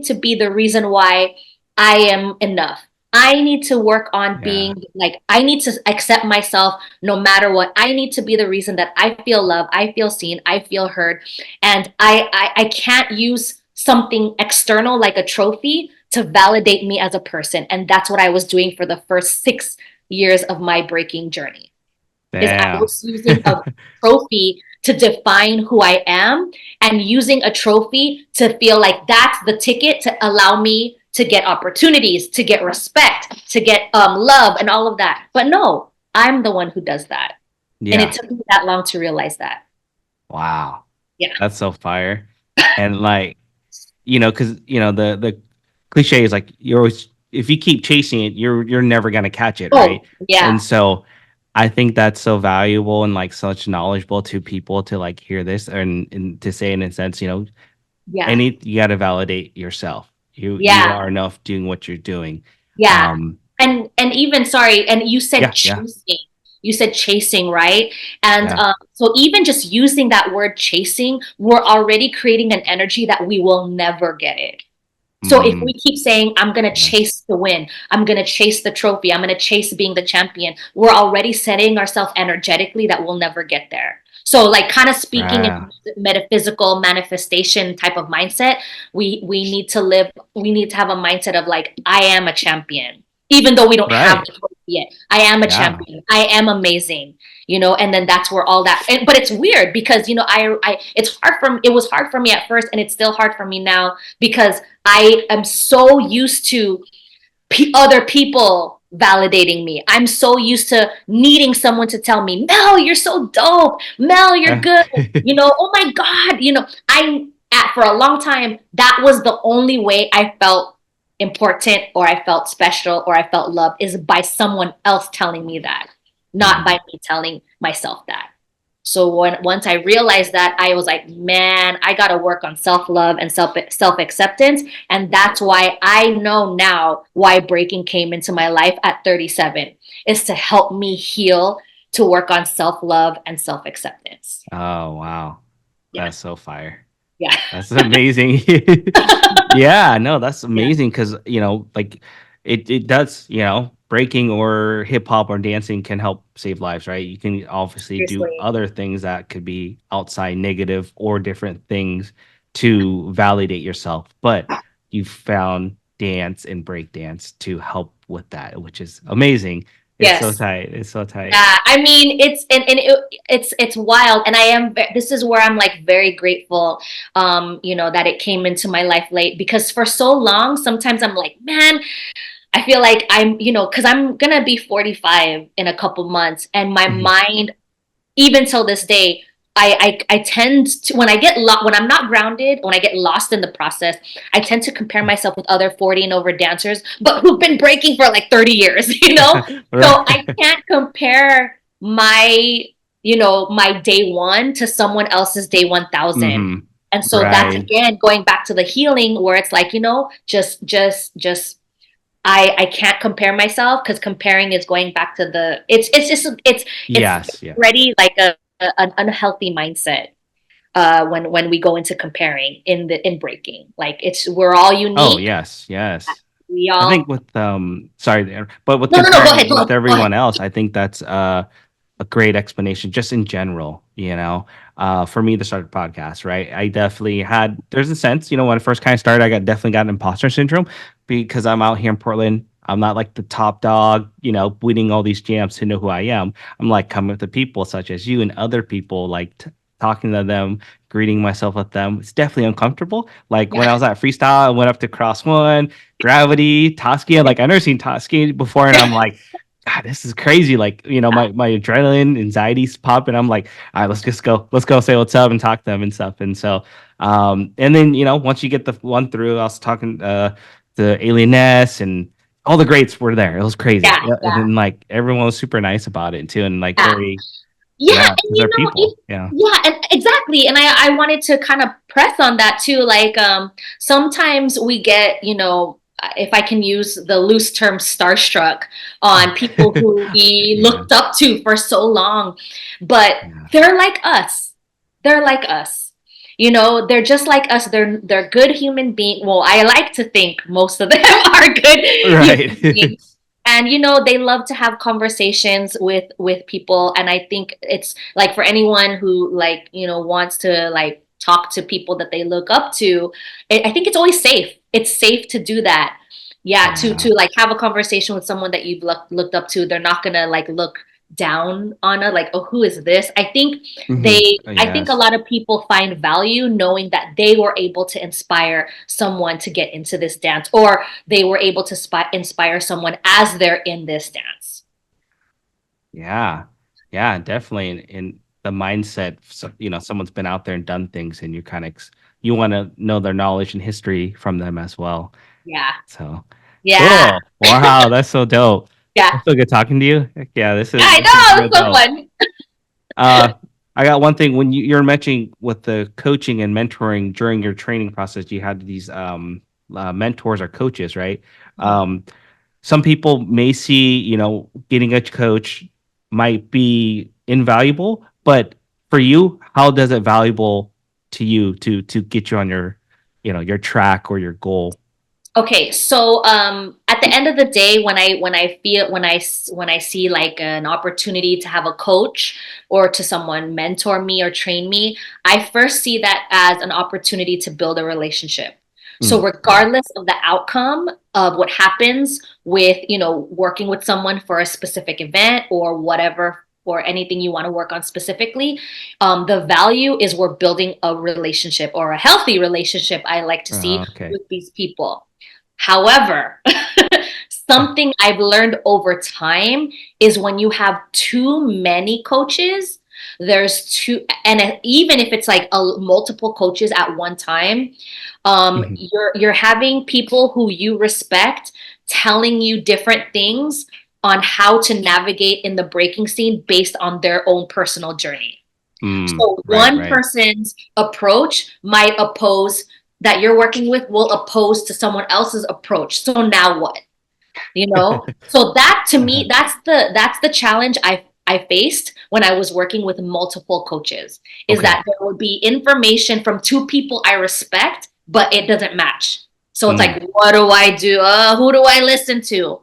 to be the reason why I am enough. I need to work on Yeah. being like, I need to accept myself no matter what. I need to be the reason that I feel love, I feel seen, I feel heard. And I can't use something external like a trophy to validate me as a person. And that's what I was doing for the first 6 years of my breaking journey. Is I Damn. was using a trophy to define who I am and using a trophy to feel like that's the ticket to allow me to get opportunities, to get respect, to get love and all of that. But no, I'm the one who does that. And it Yeah. took me that long to realize that. Wow. Yeah. That's so fire. And like, because the cliche is like you're always if you keep chasing it, you're never gonna catch it, right? Oh, yeah. And so I think that's so valuable and like such knowledgeable to people to like hear this and to say in a sense, Yeah. you gotta validate yourself. You Yeah. are enough doing what you're doing. Yeah. And even sorry, and you said Yeah. chasing. You said chasing, right? And Yeah. so even just using that word chasing, we're already creating an energy that we will never get it. So if we Mm, keep saying, I'm going to yes. chase the win, I'm going to chase the trophy, I'm going to chase being the champion, we're already setting ourselves energetically that we'll never get there. So like kind of speaking in Right. metaphysical manifestation type of mindset, we need to have a mindset of like, I am a champion. Even though we don't have Right. the trophy yet, I am a Yeah. champion. I am amazing, and then that's where all that, but it's weird because, it was hard for me at first and it's still hard for me now because I am so used to other people validating me. I'm so used to needing someone to tell me, Mel, you're so dope. Mel, you're good. Oh my God. For a long time, that was the only way I felt important or I felt special or I felt loved is by someone else telling me that, not by Mm. me telling myself that. So once I realized that, I was like, man, I got to work on self-love and self-acceptance, and that's why I know now why breaking came into my life at 37 is to help me heal, to work on self-love and self-acceptance. Oh, wow. Yeah. That's so fire. Yeah. That's amazing. Yeah, no, that's Yeah. amazing because, like it does, breaking or hip hop or dancing can help save lives, right? You can obviously do Seriously. other things that could be outside negative or different things to validate yourself, but you found dance and break dance to help with that, which is amazing. It's so Yes. tight. It's so tight. Yeah, I mean it's wild, and this is where I'm like very grateful, that it came into my life late because for so long, sometimes I'm like, man, I feel like because I'm gonna be 45 in a couple months, and my Mhm. mind, even till this day, I tend to, when I'm not grounded, when I get lost in the process, I tend to compare myself with other 40 and over dancers, but who've been breaking for like 30 years, So I Right. can't compare my day one to someone else's day 1000. Hmm. And so that's Right. again going back to the healing where it's like, just I can't compare myself because comparing is going back to it's Yes, yes. already like an unhealthy mindset when we go into comparing in breaking. Like we're all Oh, unique. yes, yes. We I think all with sorry, but with no, go ahead, comparing go with ahead, go ahead. everyone else, I think that's a great explanation just in general, for me to start a podcast, right? I definitely had there's a sense, when I first kind of started, definitely got imposter syndrome because I'm out here in Portland. I'm not like the top dog, winning all these jams to know who I am. I'm like coming with the people such as you and other people, like talking to them, greeting myself with them. It's definitely uncomfortable. Like when Yeah. I was at freestyle, I went up to Cross One, Gravity, Toskia. Like I never seen Toskia before, and I'm like, God, this is crazy. Like, my adrenaline, anxiety's popping. I'm like, all right, let's just go. Let's go say what's up and talk to them and stuff. And so, and then, once you get the one through, I was talking to Alienness and all the greats were there. It was crazy. Yeah, Yeah. And yeah, then like everyone was super nice about it too. And like yeah. very, Yeah, yeah, and because they're people. Yeah. yeah, and exactly. And I wanted to kind of press on that too. Like, sometimes we get, if I can use the loose term starstruck on people who we Yeah. looked up to for so long, but Yeah. they're like us. They're like us. They're just like us. They're good human beings. Well, I like to think most of them are good Right. human beings, and they love to have conversations with people, and I think it's like for anyone who like wants to like talk to people that they look up to, I think it's always safe. It's safe to do that. Yeah, to Yeah. like have a conversation with someone that you've looked up to. They're not gonna like look down on it like, oh, who is this? Hmm. I think a Yes. lot of people find value knowing that they were able to inspire someone to get into this dance, or they were able to inspire someone as they're in this dance. Yeah. Yeah, definitely. In the mindset, so, someone's been out there and done things, and you kind of you want to know their knowledge and history from them as well. Yeah. So Yeah. cool. Wow, that's so dope. Yeah. It's so good talking to you. Heck yeah, this is I this is know. real It's so dope. fun. Uh, I got one thing. When you're mentioning with the coaching and mentoring during your training process, you had these mentors or coaches, right? Um, some people may see, getting a coach might be invaluable, but for you, how does it valuable to you to get you on your, your track or your goal? Okay, so at the end of the day, when I see like an opportunity to have a coach or to someone mentor me or train me, I first see that as an opportunity to build a relationship. So Yeah. regardless of the outcome of what happens with, working with someone for a specific event or whatever, or anything you want to work on specifically, the value is we're building a relationship or a healthy relationship, I like to see, Okay. with these people. However, something I've learned over time is when you have too many coaches, there's too, and even if it's like multiple coaches at one time, Mhm. you're having people who you respect telling you different things on how to navigate in the breaking scene based on their own personal journey. So Right, one right. person's approach might oppose that you're working with will oppose to someone else's approach. So now what? So that to Uh-huh. me, that's the challenge I faced when I was working with multiple coaches, is Okay. that there would be information from two people I respect, but it doesn't match. So it's Mm. like, what do I do? Who do I listen to?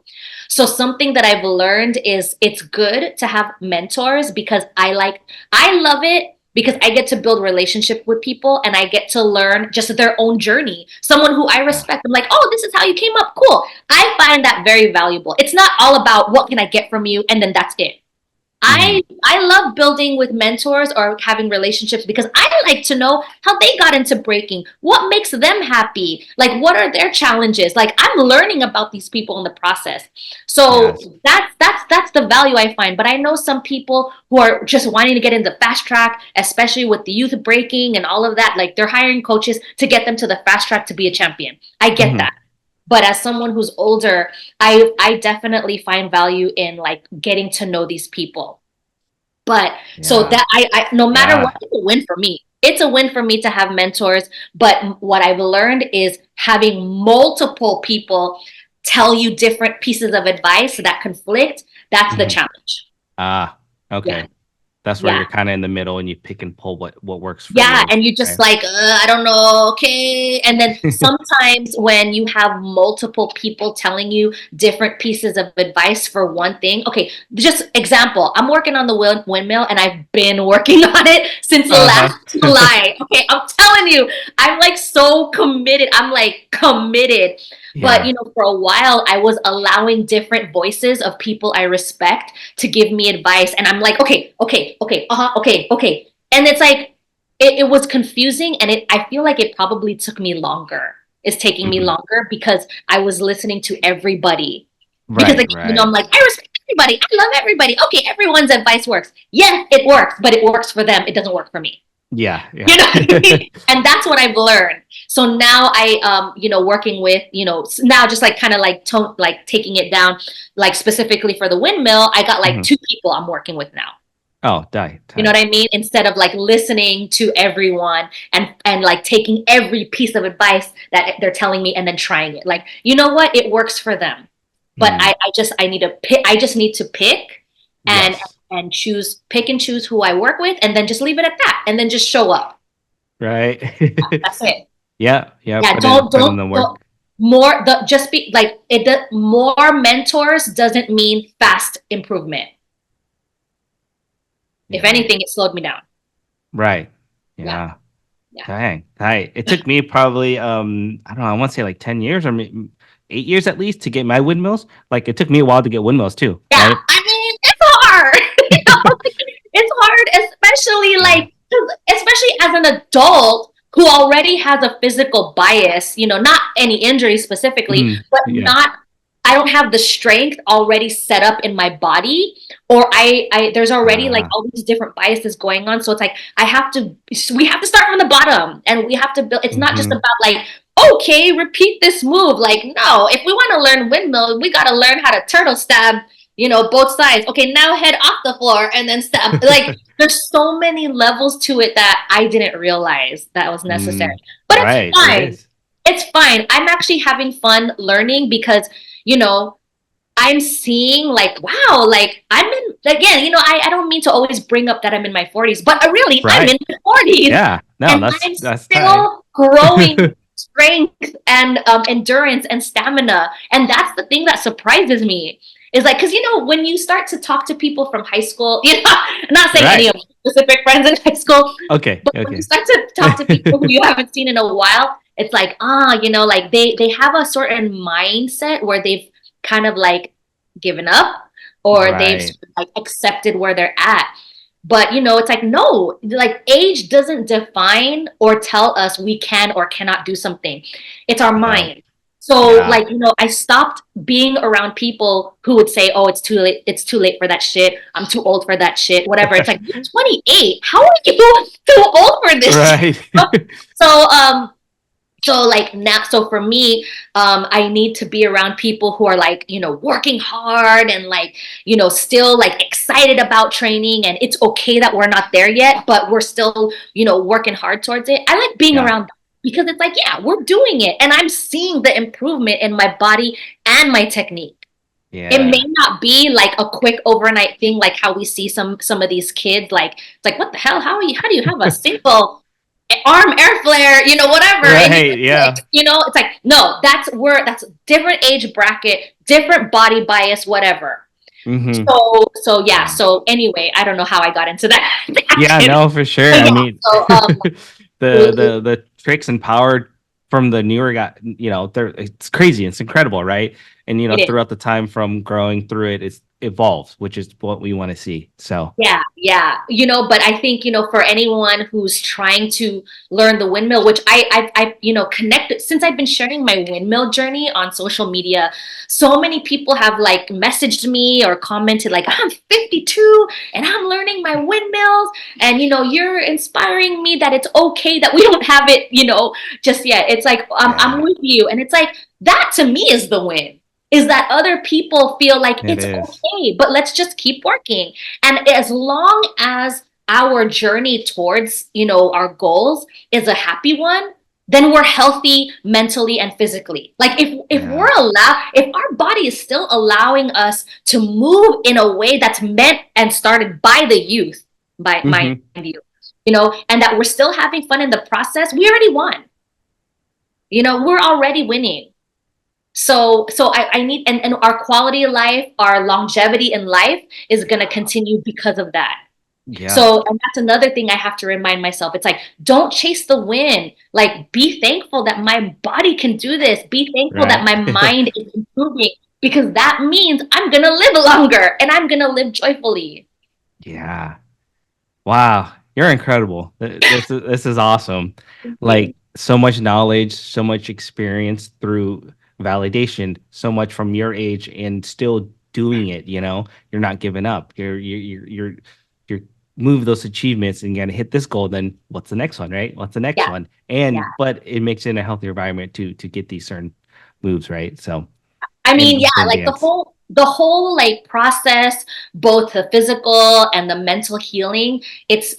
So something that I've learned is it's good to have mentors because I love it because I get to build relationship with people and I get to learn just their own journey. Someone who I Yeah. respect, I'm like, oh, this is how you came up. Cool. I find that very valuable. It's not all about what can I get from you and then that's it. Mhm. I love building with mentors or having relationships because I like to know how they got into breaking, what makes them happy, like what are their challenges. Like I'm learning about these people in the process. So Yes. that's the value I find. But I know some people who are just wanting to get into fast track, especially with the youth breaking and all of that. Like they're hiring coaches to get them to the fast track to be a champion. I get Mhm. that. But as someone who's older, I definitely find value in like getting to know these people. But so Yeah. that I no matter what, Yeah. it's a win for me. It's a win for me to have mentors. But what I've learned is having multiple people tell you different pieces of advice that conflict. That's the Mhm. challenge. Ah, Yeah, okay. That's where yeah. you're kinda in the middle and you pick and pull what works for Yeah, you, and you just right? like, I don't know, okay. And then sometimes when you have multiple people telling you different pieces of advice for one thing, okay, just example, I'm working on the windmill and I've been working on it since Uh-huh. last July. Okay, I'm telling you, I'm like so committed. I'm like committed. But Yeah. for a while, I was allowing different voices of people I respect to give me advice. And I'm like, okay, okay, okay, okay, okay. And it's like, it was confusing and I feel like it probably took me longer. It's taking me Mhm. longer because I was listening to everybody. Because Right, like, right. I'm like, I respect everybody. I love everybody. Okay, everyone's advice works. Yes, it works, but it works for them. It doesn't work for me. Yeah, You yeah. know what I mean? And that's what I've learned. So now working with, now just like kind of like like taking it down, like specifically for the windmill, I got like Mhm. two people I'm working with now. Oh, die, You know die. what I mean? Instead of like listening to everyone and like taking every piece of advice that they're telling me and then trying it. Like, you know what? It works for them. But Mm. I need to pick. I just need to pick and Yes. pick and choose who I work with and then just leave it at that and then just show up. Right? That's it. Yeah, yeah, Yeah, put in the don't work. more the just be like more mentors doesn't mean fast improvement. If Yeah. anything, it slowed me down. Right. Yeah, Yeah. yeah. Dang. Dang. It took me probably I don't know, I want to say like 10 years or 8 years at least to get my windmills. Like it took me a while to get windmills too, Yeah, right? I mean, it's hard. It's hard, especially Yeah. like, especially as an adult who already has a physical bias, not any injury specifically, Mhm. but Yeah. not, I don't have the strength already set up in my body, or there's already like Ah. all these different biases going on. So it's like, we have to start from the bottom and we have to build, it's not just Mhm. about like, okay, repeat this move. Like, no, if we want to learn windmill, we got to learn how to turtle stab, both sides. Okay, now head off the floor and then stab. Like, there's so many levels to it that I didn't realize that was necessary. Mm. But it's Right. It fine. is. It's fine. I'm actually having fun learning because, you know, I'm seeing like, wow, like I'm in, again, I don't mean to always bring up that I'm in my 40s, but really, I'm Right. in my 40s Yeah. No, and that's I'm that's tight. still growing strength and endurance and stamina. And that's the thing that surprises me is like, because when you start to talk to people from high school, I'm not saying any Right. of my specific friends in high school, Okay. but when you Okay. start to talk to people who you haven't seen in a while, it's like, like they have a certain mindset where they've kind of like given up, or they've Right. sort of, like, accepted where they're at. But it's like, no, like age doesn't define or tell us we can or cannot do something. It's our Yeah. mind. So Yeah. like, I stopped being around people who would say, "Oh, it's too late for that shit. I'm too old for that shit." Whatever. It's like, you're 28. How are you too old for this shit? Right. So like now, so for me, I need to be around people who are like, working hard and like, still like excited about training, and it's okay that we're not there yet, but we're still, working hard towards it. I like being Yeah. around them because it's like, yeah, we're doing it and I'm seeing the improvement in my body and my technique. It may Yeah. not be like a quick overnight thing, like how we see some of these kids. Like, it's like, what the hell? How do you have a single arm air flare, whatever, and you Right. Yeah. it's like, no, that's different age bracket, different body bias, whatever. Mm-hmm. So yeah. Yeah. So anyway, I don't know how I got into that. Yeah, Tangent. no, for sure. But I yeah. mean, So the tricks and power from the newer guy, it's crazy. It's incredible, right? And it is. throughout the time from growing through it, it's evolves, which is what we want to see. So Yeah, yeah. But I think, for anyone who's trying to learn the windmill, which connected since I've been sharing my windmill journey on social media, so many people have like messaged me or commented like, I'm 52 and I'm learning my windmills, and you're inspiring me that it's okay that we don't have it, just yet. It's like, I'm yeah, with you. And it's like, that to me is the win. Is that other people feel like it it's is. okay, but let's just keep working. And as long as our journey towards, our goals is a happy one, then we're healthy mentally and physically. Like, Yeah. if our body is still allowing us to move in a way that's meant and started by the youth, by mind Mm-hmm. you, and that we're still having fun in the process, we already won. We're already winning. So I need, and our quality of life, our longevity in life is going to continue because of that. Yeah. So, and that's another thing I have to remind myself. It's like, don't chase the win. Like, be thankful that my body can do this. Be thankful that Right. my mind is improving, because that means I'm going to live longer and I'm going to live joyfully. Yeah. Wow, you're incredible. This is awesome. Thank you. Like, so much knowledge, so much experience through validation, so much from your age and still doing it, You're not giving up. You're move those achievements and gonna hit this goal, then what's the next one, right? What's the next Yeah. one? Yeah. But it makes it in a healthier environment to get these certain moves, right? So I and mean, yeah, within like dance. the whole like process, both the physical and the mental healing, it's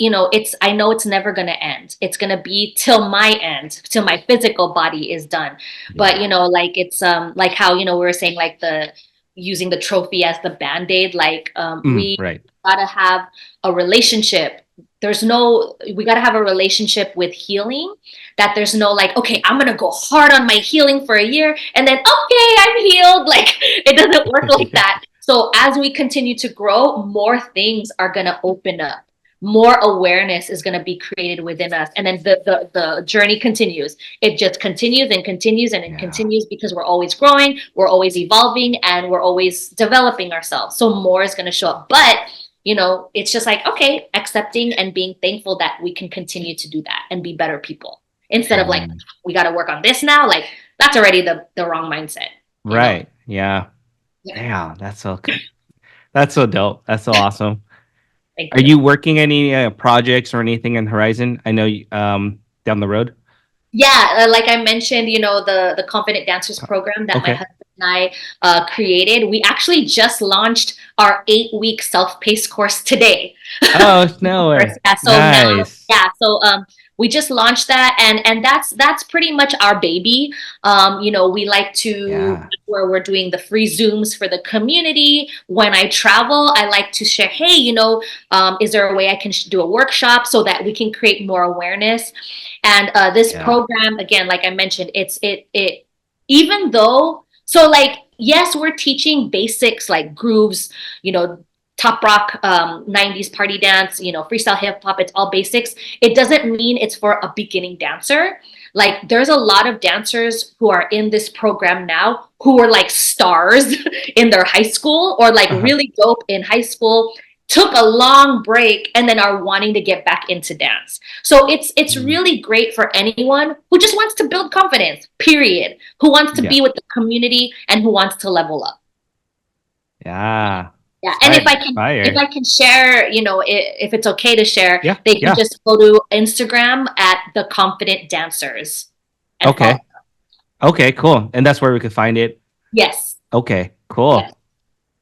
I know it's never gonna end. It's gonna be till my end, till my physical body is done. But Yeah. like it's like how, we were saying like the using the trophy as the band-aid, like we Right. gotta have a relationship. We gotta have a relationship with healing, that there's no like, okay, I'm gonna go hard on my healing for a year and then, okay, I'm healed. Like, it doesn't work like Yeah. that. So as we continue to grow, more things are gonna open up. More awareness is gonna be created within us. And then the journey continues. It just continues and continues and it Yeah. continues, because we're always growing, we're always evolving, and we're always developing ourselves. So more is gonna show up. But it's just like, okay, accepting and being thankful that we can continue to do that and be better people, instead of like, Mm. we got to work on this now. Like, that's already the wrong mindset, Right. Yeah. Yeah. Yeah. That's so dope. That's so awesome. Thank Are you. you working any projects or anything in Horizon? I know down the road. Yeah, like I mentioned, the Confident Dancers program that my Okay. husband and I created. We actually just launched our 8-week self-paced course today. Oh, no way. Yeah, so now, Nice. yeah, so we just launched that, and that's pretty much our baby. We like to, Yeah. where we're doing the free Zooms for the community. When I travel, I like to share, hey, is there a way I can do a workshop so that we can create more awareness? And this Yeah. program, again, like I mentioned, it even though, so like, yes, we're teaching basics like grooves, top rock, 90s party dance, freestyle hip hop, it's all basics. It doesn't mean it's for a beginning dancer. Like, there's a lot of dancers who are in this program now who were like stars in their high school, or like Uh-huh. really dope in high school, took a long break, and then are wanting to get back into dance. So it's Mm. really great for anyone who just wants to build confidence, period, who wants to Yeah. be with the community and who wants to level up. Yeah. Yeah, and if Fire. I can, if Fire. I can share, if it's okay to share, Yeah. they can Yeah. just go to Instagram at theconfidentdancers and follow. Okay. Okay, cool. And that's where we could find it. Yes, Okay, yes, cool.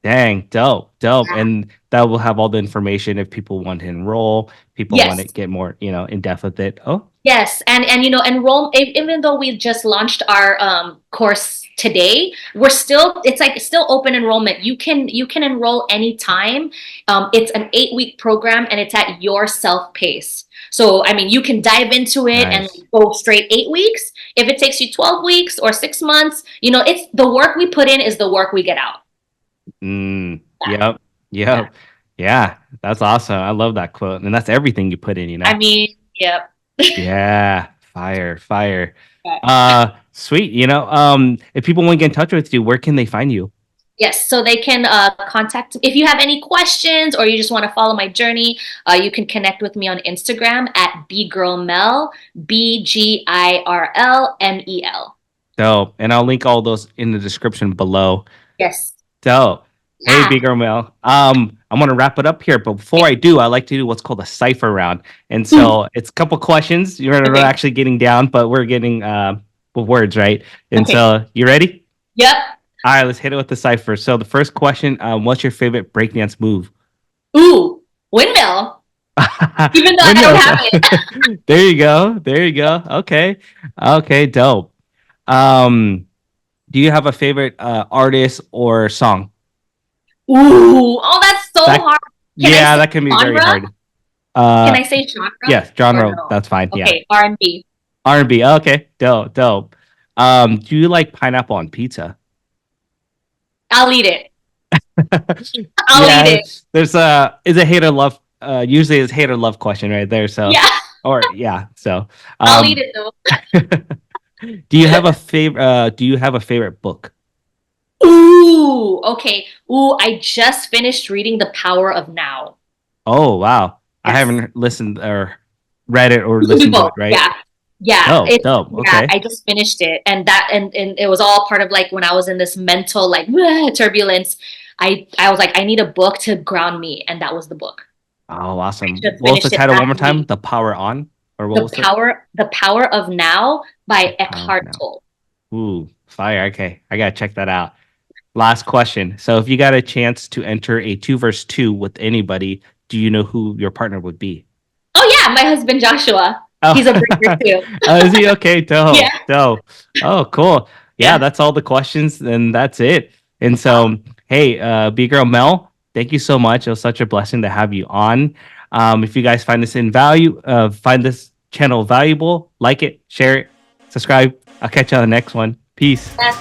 Dang, dope, dope. yeah. And that will have all the information if people want to enroll, people want to Yes. get more, in depth with it. Oh, Yes, and enroll. Even though we just launched our course today, it's still open enrollment. You can enroll anytime. It's an 8-week program, and it's at your self pace. So I mean, you can dive into it and nice. go straight 8 weeks. If it takes you 12 weeks or 6 months, it's the work we put in is the work we get out. Yeah, Yep. yeah. Yep. Yeah. That's awesome. I love that quote. And that's everything you put in. I mean, yep. Yeah. Fire. Fire. Okay. Sweet. If people want to get in touch with you, where can they find you? Yes, so they can contact if you have any questions or you just want to follow my journey. You can connect with me on Instagram at Bgirl Mel, BGirlMel. Dope. And I'll link all those in the description below. Yes. Dope. Hey, Yeah. Bgirl Mel. I'm gonna wrap it up here, but before I do, I like to do what's called a cipher round. And so it's a couple questions. You're not Okay. actually getting down, but we're getting with words, right? And Okay. so you ready? Yep. All right, let's hit it with the cipher. So the first question, what's your favorite breakdance move? Ooh, windmill. Even though I don't have it. There you go. There you go. Okay. Okay, dope. Um, do you have a favorite artist or song? Ooh, oh, that's so That, hard. that can be very hard. Can I say genre? Yes, genre. No? That's fine. Yeah. Okay, R&B. R&B. Okay, dope, dope. Do you like pineapple on pizza? I'll eat it. I'll Yeah, eat it. there's is a hater love. Usually it's hater love question right there. So Yeah, so I'll eat it though. do you have a favorite? Do you have a favorite book? Ooh, okay. Ooh, I just finished reading The Power of Now. Oh wow, I Yes. haven't listened or read it or You can do listened to both. it. Right? Yeah. Yeah. Oh, It's dope. yeah, Okay. I just finished it. And it was all part of like when I was in this mental like turbulence. I was like, I need a book to ground me, and that was the book. Oh, awesome. Just What was the finished it title one last more time? week. The Power On, or what was it? The Power of Now The by Power of Eckhart Now. Tolle. Ooh, fire. Okay, I gotta check that out. Last question. So, if you got a chance to enter a 2 versus 2 with anybody, do you know who your partner would be? Oh yeah, my husband Joshua. Oh, He's a breaker too. is he okay? Dope, Yeah. dope. Oh, cool. Yeah, Yeah. that's all the questions, and that's it. And so, hey, Bgirl Mel, thank you so much. It was such a blessing to have you on. If you guys find find this channel valuable, like it, share it, subscribe. I'll catch you on the next one. Peace. Yeah.